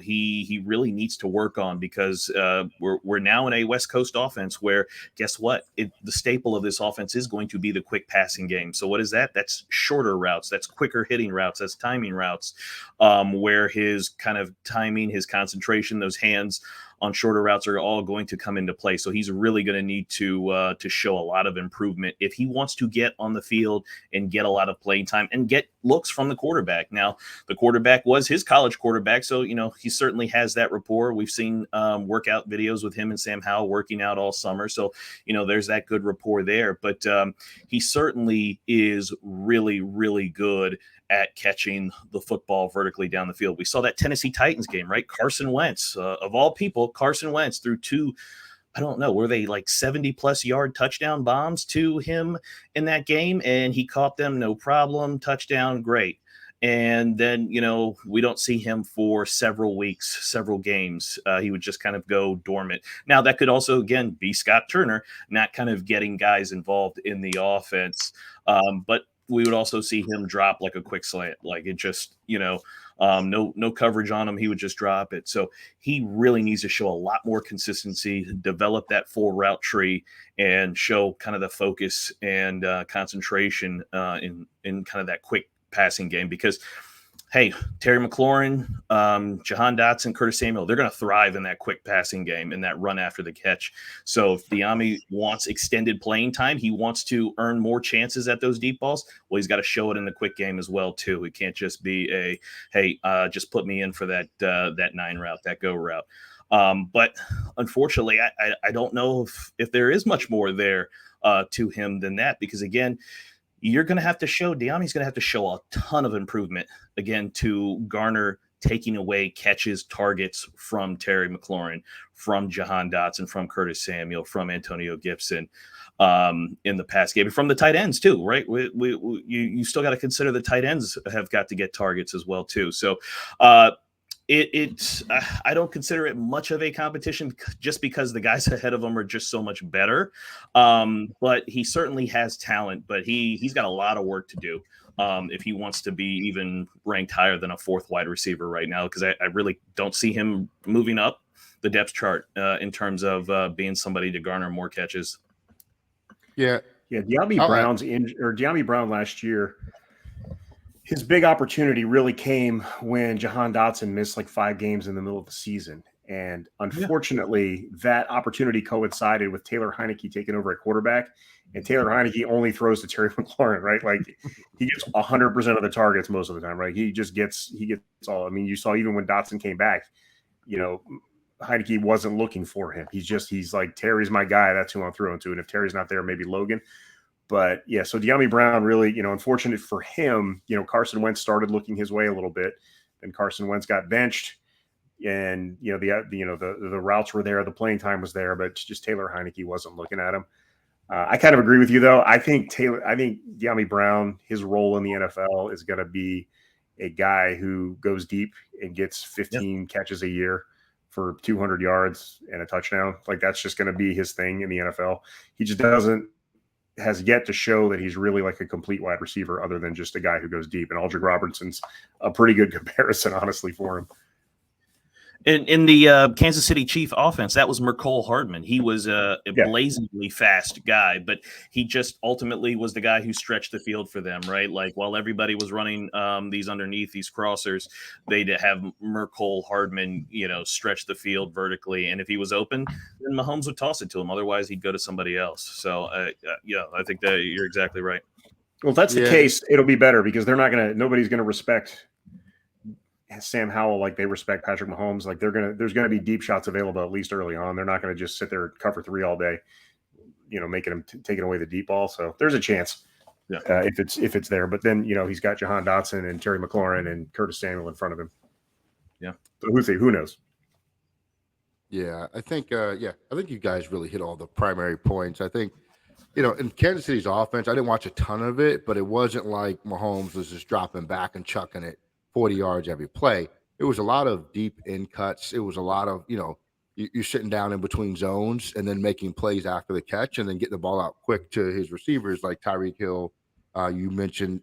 he really needs to work on, because we're now in a West Coast offense where, guess what? The staple of this offense is going to be the quick passing game. So what is that? That's shorter routes, that's quicker hitting routes, that's timing routes, where his kind of timing, his concentration, those hands on shorter routes are all going to come into play. So he's really going to need to show a lot of improvement if he wants to get on the field and get a lot of playing time and get looks from the quarterback. Now, the quarterback was his college quarterback, so he certainly has that rapport. We've seen workout videos with him and Sam Howell working out all summer, so there's that good rapport there. But he certainly is really, really good at catching the football vertically down the field. We saw that Tennessee Titans game, right? Carson Wentz, of all people, Carson Wentz threw two, I don't know, were they like 70-plus yard touchdown bombs to him in that game? And he caught them, no problem, touchdown, great. And then, we don't see him for several weeks, several games. He would just kind of go dormant. Now, that could also, again, be Scott Turner, not kind of getting guys involved in the offense. But we would also see him drop like a quick slant. Like, it just, no coverage on him. He would just drop it. So he really needs to show a lot more consistency, develop that full route tree, and show kind of the focus and concentration in kind of that quick passing game. Because, hey, Terry McLaurin, Jahan Dotson, Curtis Samuel, they're going to thrive in that quick passing game and that run after the catch. So if Dyami wants extended playing time, he wants to earn more chances at those deep balls, well, he's got to show it in the quick game as well, too. It can't just be just put me in for that 9 route, that go route. But unfortunately, I don't know if there is much more there to him than that, because, again, you're going to have to show, Dyami's going to have to show a ton of improvement, again, to garner taking away catches, targets from Terry McLaurin, from Jahan Dotson, from Curtis Samuel, from Antonio Gibson in the pass game, and from the tight ends too, right? You still got to consider the tight ends have got to get targets as well too. So I don't consider it much of a competition, just because the guys ahead of him are just so much better. But he certainly has talent, but he's got a lot of work to do if he wants to be even ranked higher than a 4th wide receiver right now, because I really don't see him moving up the depth chart in terms of being somebody to garner more catches. Yeah. Dyami Brown last year, his big opportunity really came when Jahan Dotson missed like 5 games in the middle of the season. And unfortunately, that opportunity coincided with Taylor Heineke taking over at quarterback. And Taylor Heineke only throws to Terry McLaurin, right? Like, he gets 100% of the targets most of the time, right? He gets all. I mean, you saw even when Dotson came back, Heineke wasn't looking for him. He's like, Terry's my guy. That's who I'm throwing to. And if Terry's not there, maybe Logan. But yeah, so Dyami Brown really, unfortunate for him, Carson Wentz started looking his way a little bit. Then Carson Wentz got benched, and the routes were there, the playing time was there, but just Taylor Heineke wasn't looking at him. I kind of agree with you though. I think Dyami Brown, his role in the NFL is going to be a guy who goes deep and gets 15 catches a year for 200 yards and a touchdown. Like that's just going to be his thing in the NFL. He just has yet to show that he's really like a complete wide receiver other than just a guy who goes deep. And Aldrick Robertson's a pretty good comparison, honestly, for him. In the Kansas City Chief offense, that was Mecole Hardman. He was a blazingly fast guy, but he just ultimately was the guy who stretched the field for them, right? Like while everybody was running these crossers, they'd have Mecole Hardman, stretch the field vertically. And if he was open, then Mahomes would toss it to him. Otherwise, he'd go to somebody else. So, I think that you're exactly right. Well, if that's the case, it'll be better because nobody's going to respect Sam Howell like they respect Patrick Mahomes. Like there's gonna be deep shots available at least early on. They're not gonna just sit there and cover 3 all day, making him taking away the deep ball. So there's a chance if it's there. But then he's got Jahan Dotson and Terry McLaurin and Curtis Samuel in front of him. Yeah. So who knows? Yeah, I think you guys really hit all the primary points. I think in Kansas City's offense, I didn't watch a ton of it, but it wasn't like Mahomes was just dropping back and chucking it 40 yards every play. It was a lot of deep in cuts. It was a lot of, you're sitting down in between zones and then making plays after the catch and then getting the ball out quick to his receivers like Tyreek Hill. You mentioned,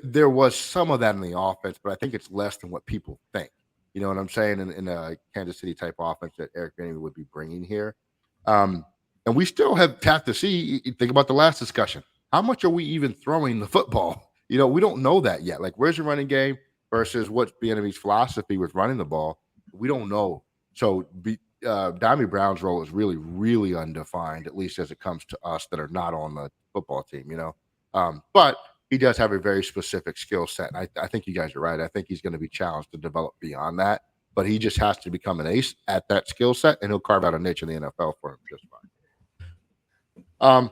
there was some of that in the offense, but I think it's less than what people think. You know what I'm saying? In a Kansas City type offense that Eric Bieniemy would be bringing here. And we still have to see, think about the last discussion. How much are we even throwing the football? We don't know that yet. Like, where's the running game versus what's Bieniemy's philosophy with running the ball? We don't know. So Dyami Brown's role is really, really undefined, at least as it comes to us that are not on the football team, But he does have a very specific skill set. And I think you guys are right. I think he's going to be challenged to develop beyond that. But he just has to become an ace at that skill set, and he'll carve out a niche in the NFL for him just fine. All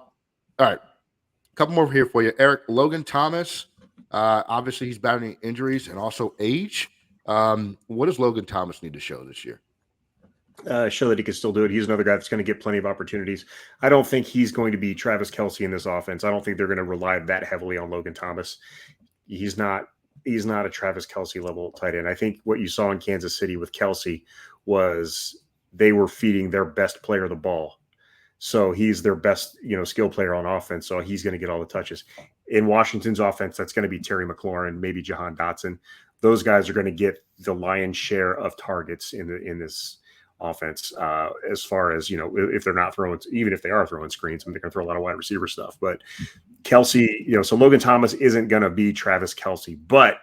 right. A couple more here for you. Eric, Logan Thomas. Obviously, he's battling injuries and also age. What does Logan Thomas need to show this year? Show that he can still do it. He's another guy that's going to get plenty of opportunities. I don't think he's going to be Travis Kelce in this offense. I don't think they're going to rely that heavily on Logan Thomas. He's not a Travis Kelce level tight end. I think what you saw in Kansas City with Kelce was they were feeding their best player the ball. So he's their best, skill player on offense. So he's going to get all the touches. In Washington's offense, that's going to be Terry McLaurin, maybe Jahan Dotson. Those guys are going to get the lion's share of targets in this offense. As far as, if they're not throwing, even if they are throwing screens, they're going to throw a lot of wide receiver stuff. But Kelce, so Logan Thomas isn't going to be Travis Kelce. But,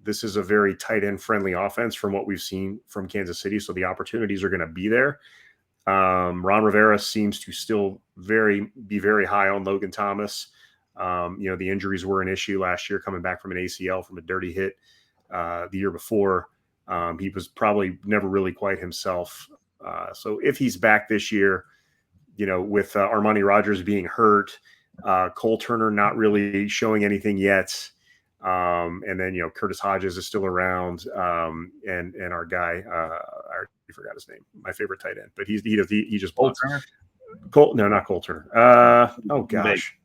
this is a very tight end friendly offense from what we've seen from Kansas City. So the opportunities are going to be there. Ron Rivera seems to still be very high on Logan Thomas. The injuries were an issue last year, coming back from an ACL from a dirty hit the year before. He was probably never really quite himself. So if he's back this year, with Armani Rogers being hurt, Cole Turner not really showing anything yet, and then Curtis Hodges is still around, and our guy, I forgot his name, my favorite tight end, but he just Cole Turner. Not Cole Turner. Oh gosh.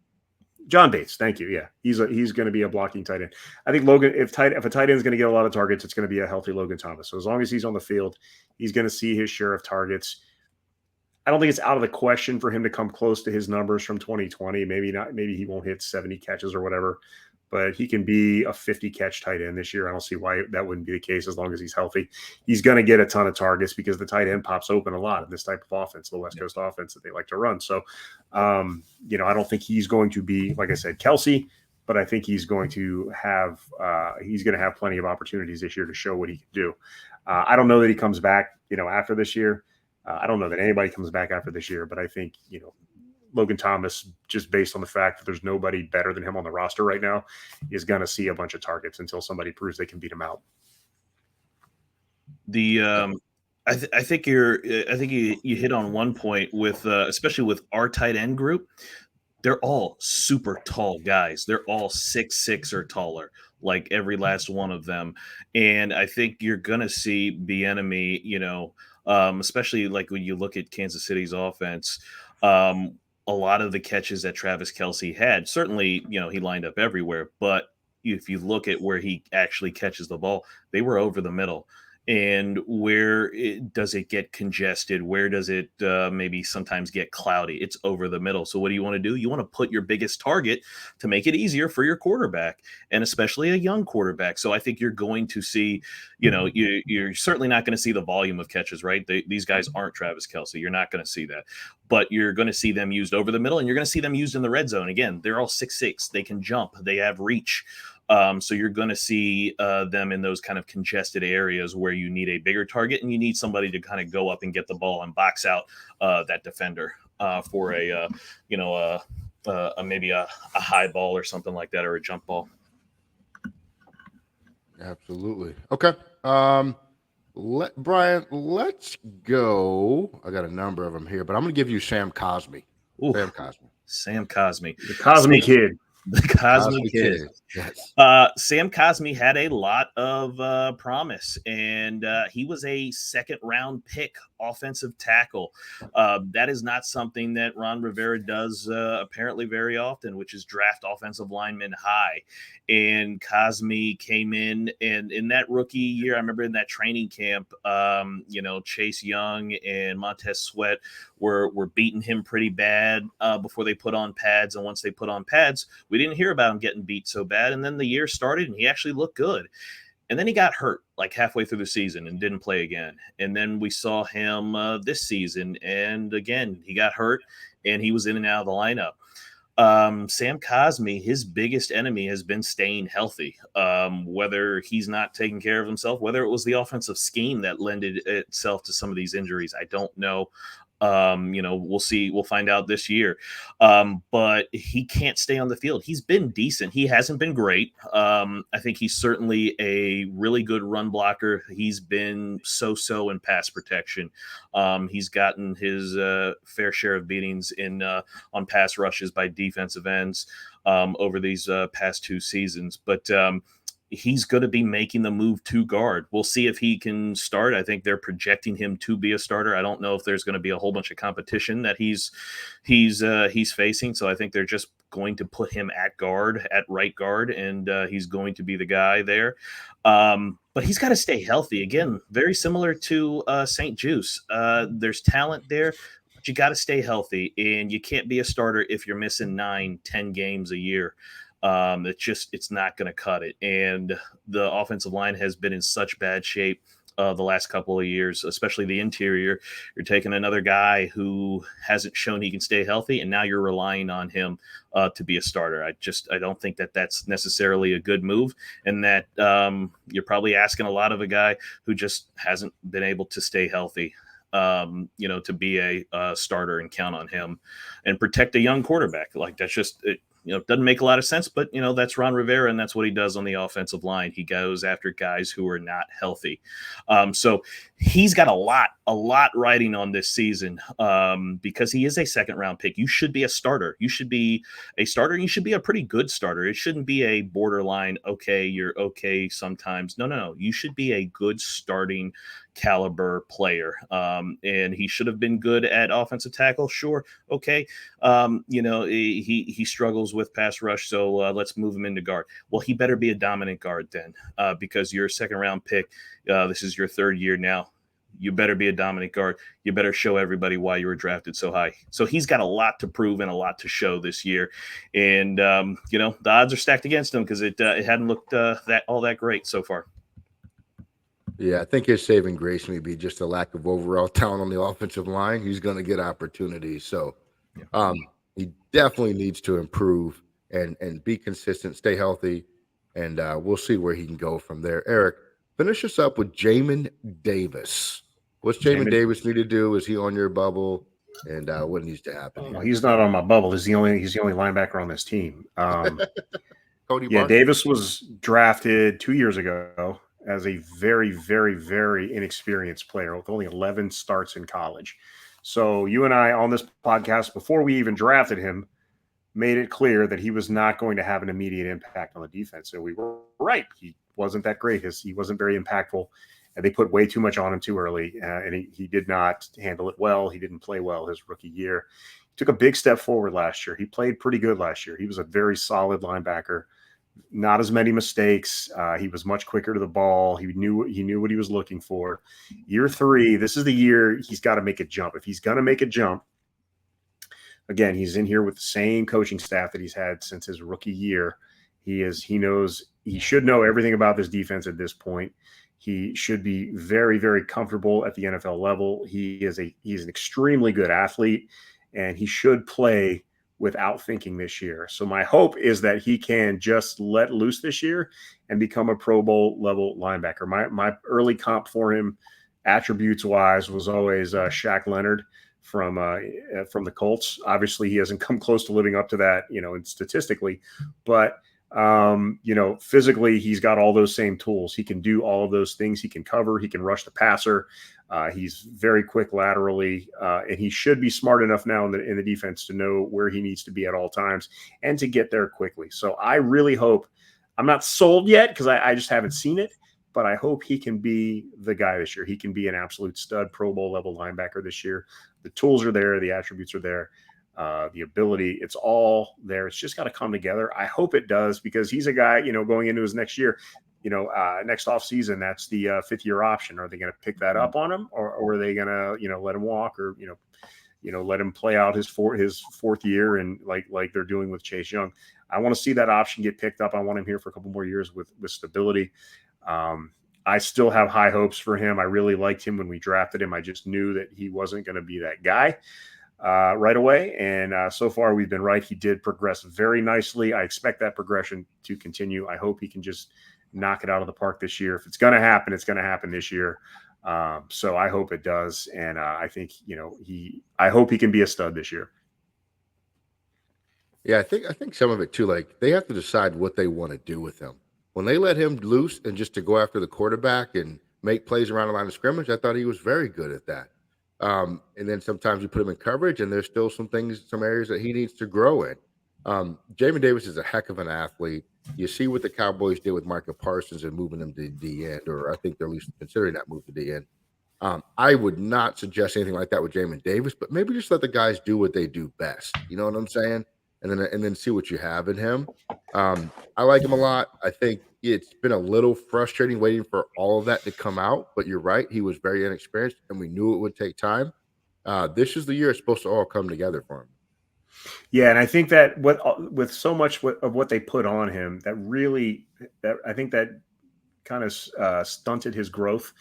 John Bates, thank you. Yeah, he's going to be a blocking tight end. I think Logan, if a tight end is going to get a lot of targets, it's going to be a healthy Logan Thomas. So as long as he's on the field, he's going to see his share of targets. I don't think it's out of the question for him to come close to his numbers from 2020. Maybe not. Maybe he won't hit 70 catches or whatever, but he can be a 50 catch tight end this year. I don't see why that wouldn't be the case as long as he's healthy. He's going to get a ton of targets because the tight end pops open a lot in this type of offense, the West Coast offense that they like to run. So, I don't think he's going to be, like I said, Kelce, but I think he's going to have plenty of opportunities this year to show what he can do. I don't know that he comes back, after this year. I don't know that anybody comes back after this year, but I think, Logan Thomas, just based on the fact that there's nobody better than him on the roster right now, is going to see a bunch of targets until somebody proves they can beat him out. I think you hit on one point with especially with our tight end group. They're all super tall guys. They're all 6'6" or taller, like every last one of them. And I think you're gonna see the enemy, especially like when you look at Kansas City's offense. A lot of the catches that Travis Kelce had, certainly, he lined up everywhere, but if you look at where he actually catches the ball, they were over the middle. And does it get congested? Where does it maybe sometimes get cloudy? It's over the middle. So what do you want to do? You want to put your biggest target to make it easier for your quarterback, and especially a young quarterback. So I think you're going to see, you're certainly not going to see the volume of catches, right? These guys aren't Travis Kelce. You're not going to see that. But you're going to see them used over the middle, and you're going to see them used in the red zone. Again, they're all 6'6". They can jump. They have reach. So you're going to see them in those kind of congested areas where you need a bigger target and you need somebody to kind of go up and get the ball and box out that defender for maybe a high ball or something like that, or a jump ball. Absolutely. Okay. Brian, let's go. I got a number of them here, but I'm going to give you Sam Cosmi. Ooh, Sam Cosmi. The Cosmi kid. The Cosmi kid. Yes. Sam Cosmi had a lot of promise, and he was a second-round pick offensive tackle. That is not something that Ron Rivera does apparently very often, which is draft offensive linemen high. And Cosmi came in, and in that rookie year, I remember in that training camp, Chase Young and Montez Sweat were beating him pretty bad before they put on pads. And once they put on pads, we didn't hear about him getting beat so bad. And then the year started and he actually looked good. And then he got hurt like halfway through the season and didn't play again. And then we saw him this season. And again, he got hurt and he was in and out of the lineup. Sam Cosmi, his biggest enemy has been staying healthy. Whether he's not taking care of himself, whether it was the offensive scheme that lended itself to some of these injuries, I don't know. We'll see. We'll find out this year. But he can't stay on the field. He's been decent. He hasn't been great. I think he's certainly a really good run blocker. He's been so-so in pass protection. He's gotten his fair share of beatings on pass rushes by defensive ends over these past two seasons. But he's going to be making the move to guard. We'll see if he can start. I think they're projecting him to be a starter. I don't know if there's going to be a whole bunch of competition that he's facing. So I think they're just going to put him at right guard, and he's going to be the guy there. But he's got to stay healthy. Again, very similar to St. Juice. There's talent there, but you got to stay healthy, and you can't be a starter if you're missing 9-10 games a year. It's not going to cut it. And the offensive line has been in such bad shape the last couple of years, especially the interior. You're taking another guy who hasn't shown he can stay healthy, and now you're relying on him to be a starter. I don't think that that's necessarily a good move, and that you're probably asking a lot of a guy who just hasn't been able to stay healthy. To be a starter and count on him and protect a young quarterback. Like, that's just it. It doesn't make a lot of sense, but that's Ron Rivera, and that's what he does on the offensive line. He goes after guys who are not healthy. So he's got a lot riding on this season because he is a second-round pick. You should be a starter. You should be a starter, and you should be a pretty good starter. It shouldn't be a borderline, okay, you're okay sometimes. No. You should be a good starting caliber player. And he should have been good at offensive tackle. Sure. Okay. He struggles with pass rush. So let's move him into guard. Well, he better be a dominant guard then because you're a second round pick. This is your third year now. You better be a dominant guard. You better show everybody why you were drafted so high. So he's got a lot to prove and a lot to show this year. And, the odds are stacked against him because it hadn't looked all that great so far. Yeah, I think his saving grace may be just a lack of overall talent on the offensive line. He's going to get opportunities. So he definitely needs to improve and be consistent, stay healthy, and we'll see where he can go from there. Eric, finish us up with Jamin Davis. What's Jamin Davis need to do? Is he on your bubble? And what needs to happen? Well, he's not on my bubble. He's the only linebacker on this team. Cody yeah, Barton? Davis was drafted 2 years ago. as a very, very, very inexperienced player with only 11 starts in college. So you and I on this podcast, before we even drafted him, made it clear that he was not going to have an immediate impact on the defense. So we were right. He wasn't that great. He wasn't very impactful. And they put way too much on him too early. And he did not handle it well. He didn't play well his rookie year. He took a big step forward last year. He played pretty good last year. He was a very solid linebacker. Not as many mistakes. He was much quicker to the ball. He knew what he was looking for. Year 3, this is the year he's got to make a jump. If he's going to make a jump, again, he's in here with the same coaching staff that he's had since his rookie year. He should know everything about this defense at this point. He should be very, very comfortable at the NFL level. He's an extremely good athlete, and he should play without thinking this year. So my hope is that he can just let loose this year and become a Pro Bowl level linebacker. My early comp for him, attributes wise, was always Shaq Leonard from the Colts. Obviously, he hasn't come close to living up to that, and statistically, but physically, he's got all those same tools. He can do all of those things. He can cover. He can rush the passer. He's very quick laterally, and he should be smart enough now in the defense to know where he needs to be at all times and to get there quickly. So I really hope. I'm not sold yet because I just haven't seen it, but I hope he can be the guy this year. He can be an absolute stud Pro Bowl level linebacker this year. The tools are there. The attributes are there. The ability, it's all there. It's just got to come together. I hope it does, because he's a guy, going into his next year, next off season, that's the 5th-year option. Are they going to pick that up on him, or are they going to, let him walk, or, let him play out his fourth year and like they're doing with Chase Young? I want to see that option get picked up. I want him here for a couple more years with stability. I still have high hopes for him. I really liked him when we drafted him. I just knew that he wasn't going to be that guy right away. And so far we've been right. He did progress very nicely. I expect that progression to continue. I hope he can just knock it out of the park this year. If it's going to happen, it's going to happen this year. So I hope it does. And I think, I hope he can be a stud this year. Yeah, I think some of it too, like they have to decide what they want to do with him. When they let him loose and just to go after the quarterback and make plays around the line of scrimmage, I thought he was very good at that. And then sometimes you put him in coverage, and there's still some areas that he needs to grow in. Jamin Davis is a heck of an athlete. You see what the Cowboys did with Micah Parsons and moving him to the end, or I think they're at least considering that move to the end. I would not suggest anything like that with Jamin Davis, but maybe just let the guys do what they do best. You know what I'm saying? And then see what you have in him. I like him a lot. I think it's been a little frustrating waiting for all of that to come out, but you're right. He was very inexperienced, and we knew it would take time. This is the year it's supposed to all come together for him. Yeah, and I think that with so much of what they put on him, I think that kind of stunted his growth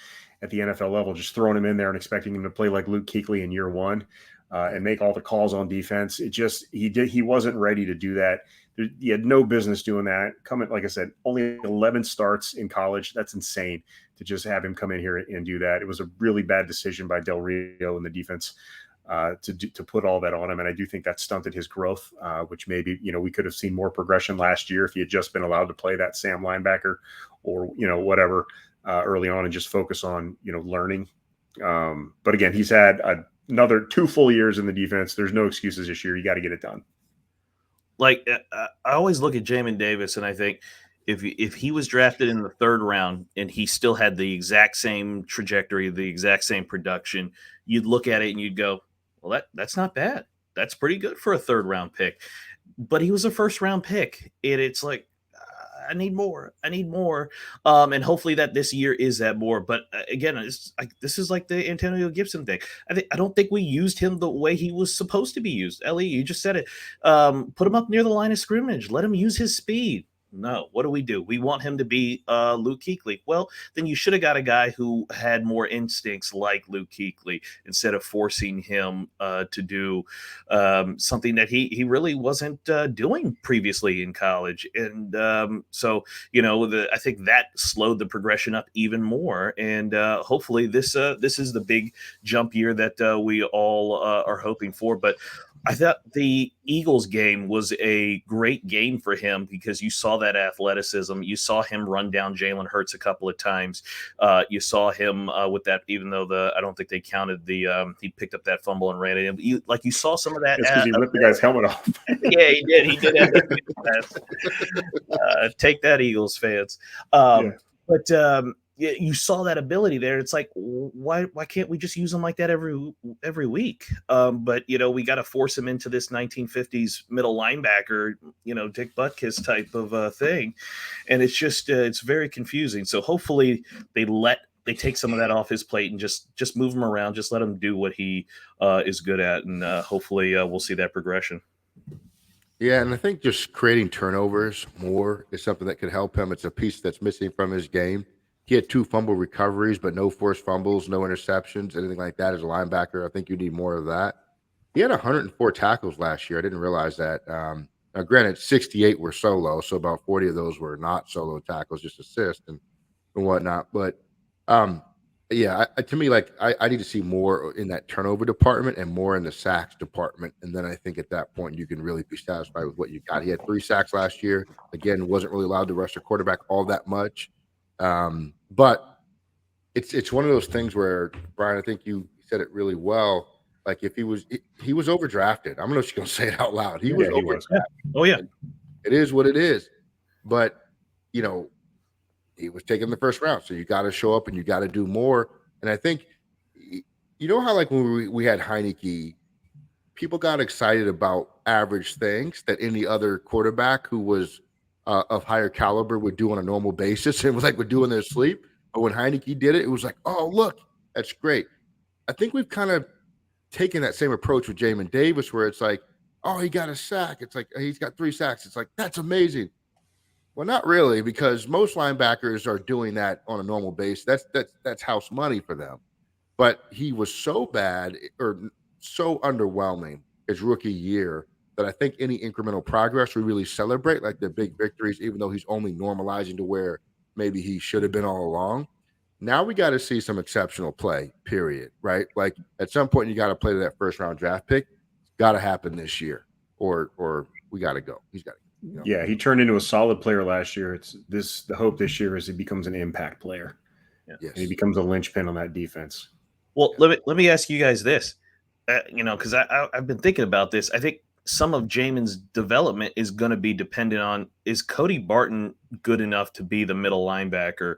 at the NFL level, just throwing him in there and expecting him to play like Luke Kuechly in year one. And make all the calls on defense. He wasn't ready to do that. He had no business doing that. Like I said, only 11 starts in college. That's insane to just have him come in here and do that. It was a really bad decision by Del Rio and the defense to put all that on him. And I do think that stunted his growth, which maybe, we could have seen more progression last year if he had just been allowed to play that Sam linebacker or, whatever early on and just focus on, learning. But again, he's had another 2 full years in the defense. There's no excuses this year. You got to get it done. Like I always look at Jamin Davis and I think if he was drafted in the 3rd round and he still had the exact same trajectory, the exact same production, you'd look at it and you'd go, well, that's not bad. That's pretty good for a 3rd round pick. But he was a 1st round pick. And it's like, I need more. And hopefully that this year is that more. But again, this is like the Antonio Gibson thing. I don't think we used him the way he was supposed to be used. Ellie, you just said it. Put him up near the line of scrimmage. Let him use his speed. No, what do? We want him to be Luke Kuechly. Well, then you should have got a guy who had more instincts like Luke Kuechly instead of forcing him to do something that he really wasn't doing previously in college. And so, I think that slowed the progression up even more. And hopefully this is the big jump year that we all are hoping for. But I thought the Eagles game was a great game for him because you saw that athleticism. You saw him run down Jalen Hurts a couple of times. You saw him with that, even though I don't think they counted he picked up that fumble and ran it. You saw some of that. It's because he ripped the guy's helmet off. Yeah, he did. He did have that. Take that, Eagles fans. But you saw that ability there. It's like, why can't we just use him like that every week? But we got to force him into this 1950s middle linebacker, Dick Butkus type of thing, and it's just it's very confusing. So hopefully they take some of that off his plate and just move him around, just let him do what he is good at, and hopefully we'll see that progression. Yeah, and I think just creating turnovers more is something that could help him. It's a piece that's missing from his game. He had 2 fumble recoveries, but no forced fumbles, no interceptions, anything like that as a linebacker. I think you need more of that. He had 104 tackles last year. I didn't realize that. Now, granted, 68 were solo, so about 40 of those were not solo tackles, just assist and whatnot. But, to me, I need to see more in that turnover department and more in the sacks department. And then I think at that point you can really be satisfied with what you got. He had 3 sacks last year. Again, wasn't really allowed to rush the quarterback all that much. But it's one of those things where, Brian, I think you said it really well. Like if he was overdrafted. I'm just going to say it out loud. He was overdrafted. Oh yeah, it is what it is. But he was taken in the first round, so you got to show up and you got to do more. And I think how like when we had Heineke, people got excited about average things that any other quarterback who was of higher caliber would do on a normal basis. It was like would do in their sleep. But when Heineke did it, it was like, oh, look, that's great. I think we've kind of taken that same approach with Jamin Davis, where it's like, oh, he got a sack. It's like he's got 3 sacks. It's like, that's amazing. Well, not really, because most linebackers are doing that on a normal basis. That's house money for them. But he was so bad or so underwhelming his rookie year that I think any incremental progress we really celebrate, like the big victories, even though he's only normalizing to where maybe he should have been all along. Now we got to see some exceptional play, period, right? Like at some point you got to play to that first round draft pick. It's got to happen this year or we got to go. He's got to. Yeah, he turned into a solid player last year. The hope this year is he becomes an impact player. Yeah. Yes. And he becomes a linchpin on that defense. Well, let me ask you guys this, because I've been thinking about this. I think some of Jamin's development is going to be dependent on, is Cody Barton good enough to be the middle linebacker?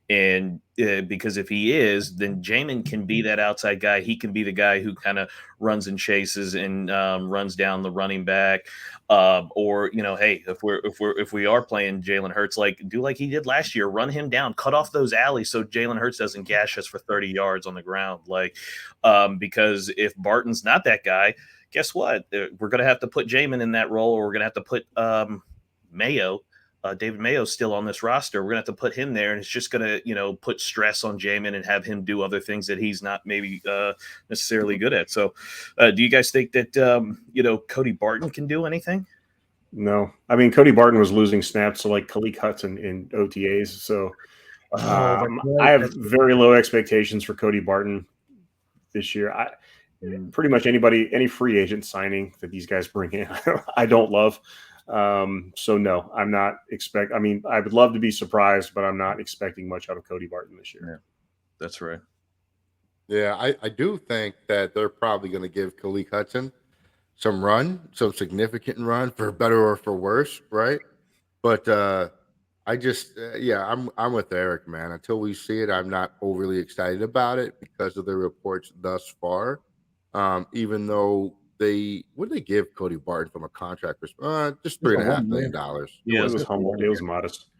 And because if he is, then Jamin can be that outside guy. He can be the guy who kind of runs and chases and runs down the running back. Or, hey, if we are playing Jalen Hurts, do like he did last year, run him down, cut off those alleys so Jalen Hurts doesn't gash us for 30 yards on the ground. Because if Barton's not that guy, guess what? We're going to have to put Jamin in that role, or we're going to have to put Mayo. David Mayo's still on this roster. We're going to have to put him there, and it's just going to, put stress on Jamin and have him do other things that he's not maybe necessarily good at. So do you guys think that, Cody Barton can do anything? No. I mean, Cody Barton was losing snaps to Khalil Hudson in OTAs. So I have very low expectations for Cody Barton this year. Pretty much any free agent signing that these guys bring in, I don't love. So no, I'm not I would love to be surprised, but I'm not expecting much out of Cody Barton this year. Yeah, that's right. Yeah, I do think that they're probably going to give Khalil Hudson some significant run, for better or for worse, right? But I just, I'm with Eric, man. Until we see it, I'm not overly excited about it because of the reports thus far. Even though what did they give Cody Barton from a contract perspective? Just $3.5 million. Yeah, it was humble. It was modest.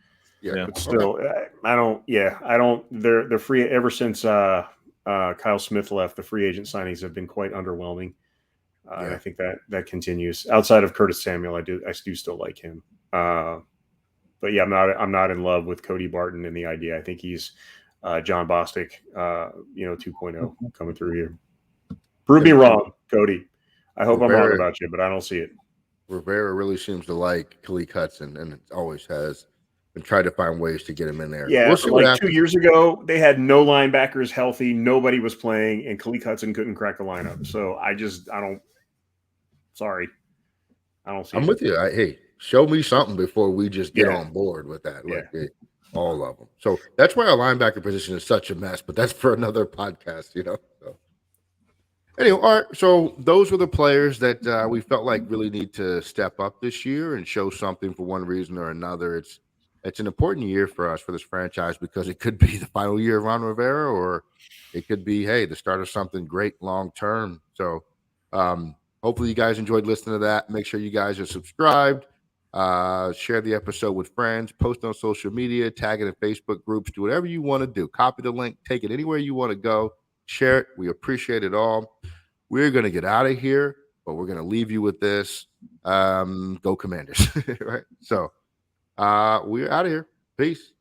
Yeah, but still, I don't. They're free ever since Kyle Smith left. The free agent signings have been quite underwhelming. And I think that continues. Outside of Curtis Samuel, I do still like him. But yeah, I'm not in love with Cody Barton and the idea. I think he's John Bostic, 2.0 coming through here. Prove me wrong, Cody. I hope I'm wrong about you, but I don't see it. Rivera really seems to like Khalil Hudson, and it always has, and tried to find ways to get him in there. Yeah, we'll 2 years ago, they had no linebackers healthy. Nobody was playing, and Khalil Hudson couldn't crack the lineup. So Sorry, I don't see I'm it. with you. Hey, show me something before we just get Yeah. on board with that. Yeah. Like all of them. So that's why our linebacker position is such a mess. But that's for another podcast, you know. So anyway, all right. So those were the players that we felt like really need to step up this year and show something for one reason or another. It's an important year for us, for this franchise, because it could be the final year of Ron Rivera, or it could be, hey, the start of something great long term. So hopefully you guys enjoyed listening to that. Make sure you guys are subscribed. Share the episode with friends, post on social media, tag it in Facebook groups, do whatever you want to do. Copy the link, take it anywhere you want to go, share it. We appreciate it all. We're going to get out of here, but we're going to leave you with this. Go Commanders. Right? So we're out of here. Peace.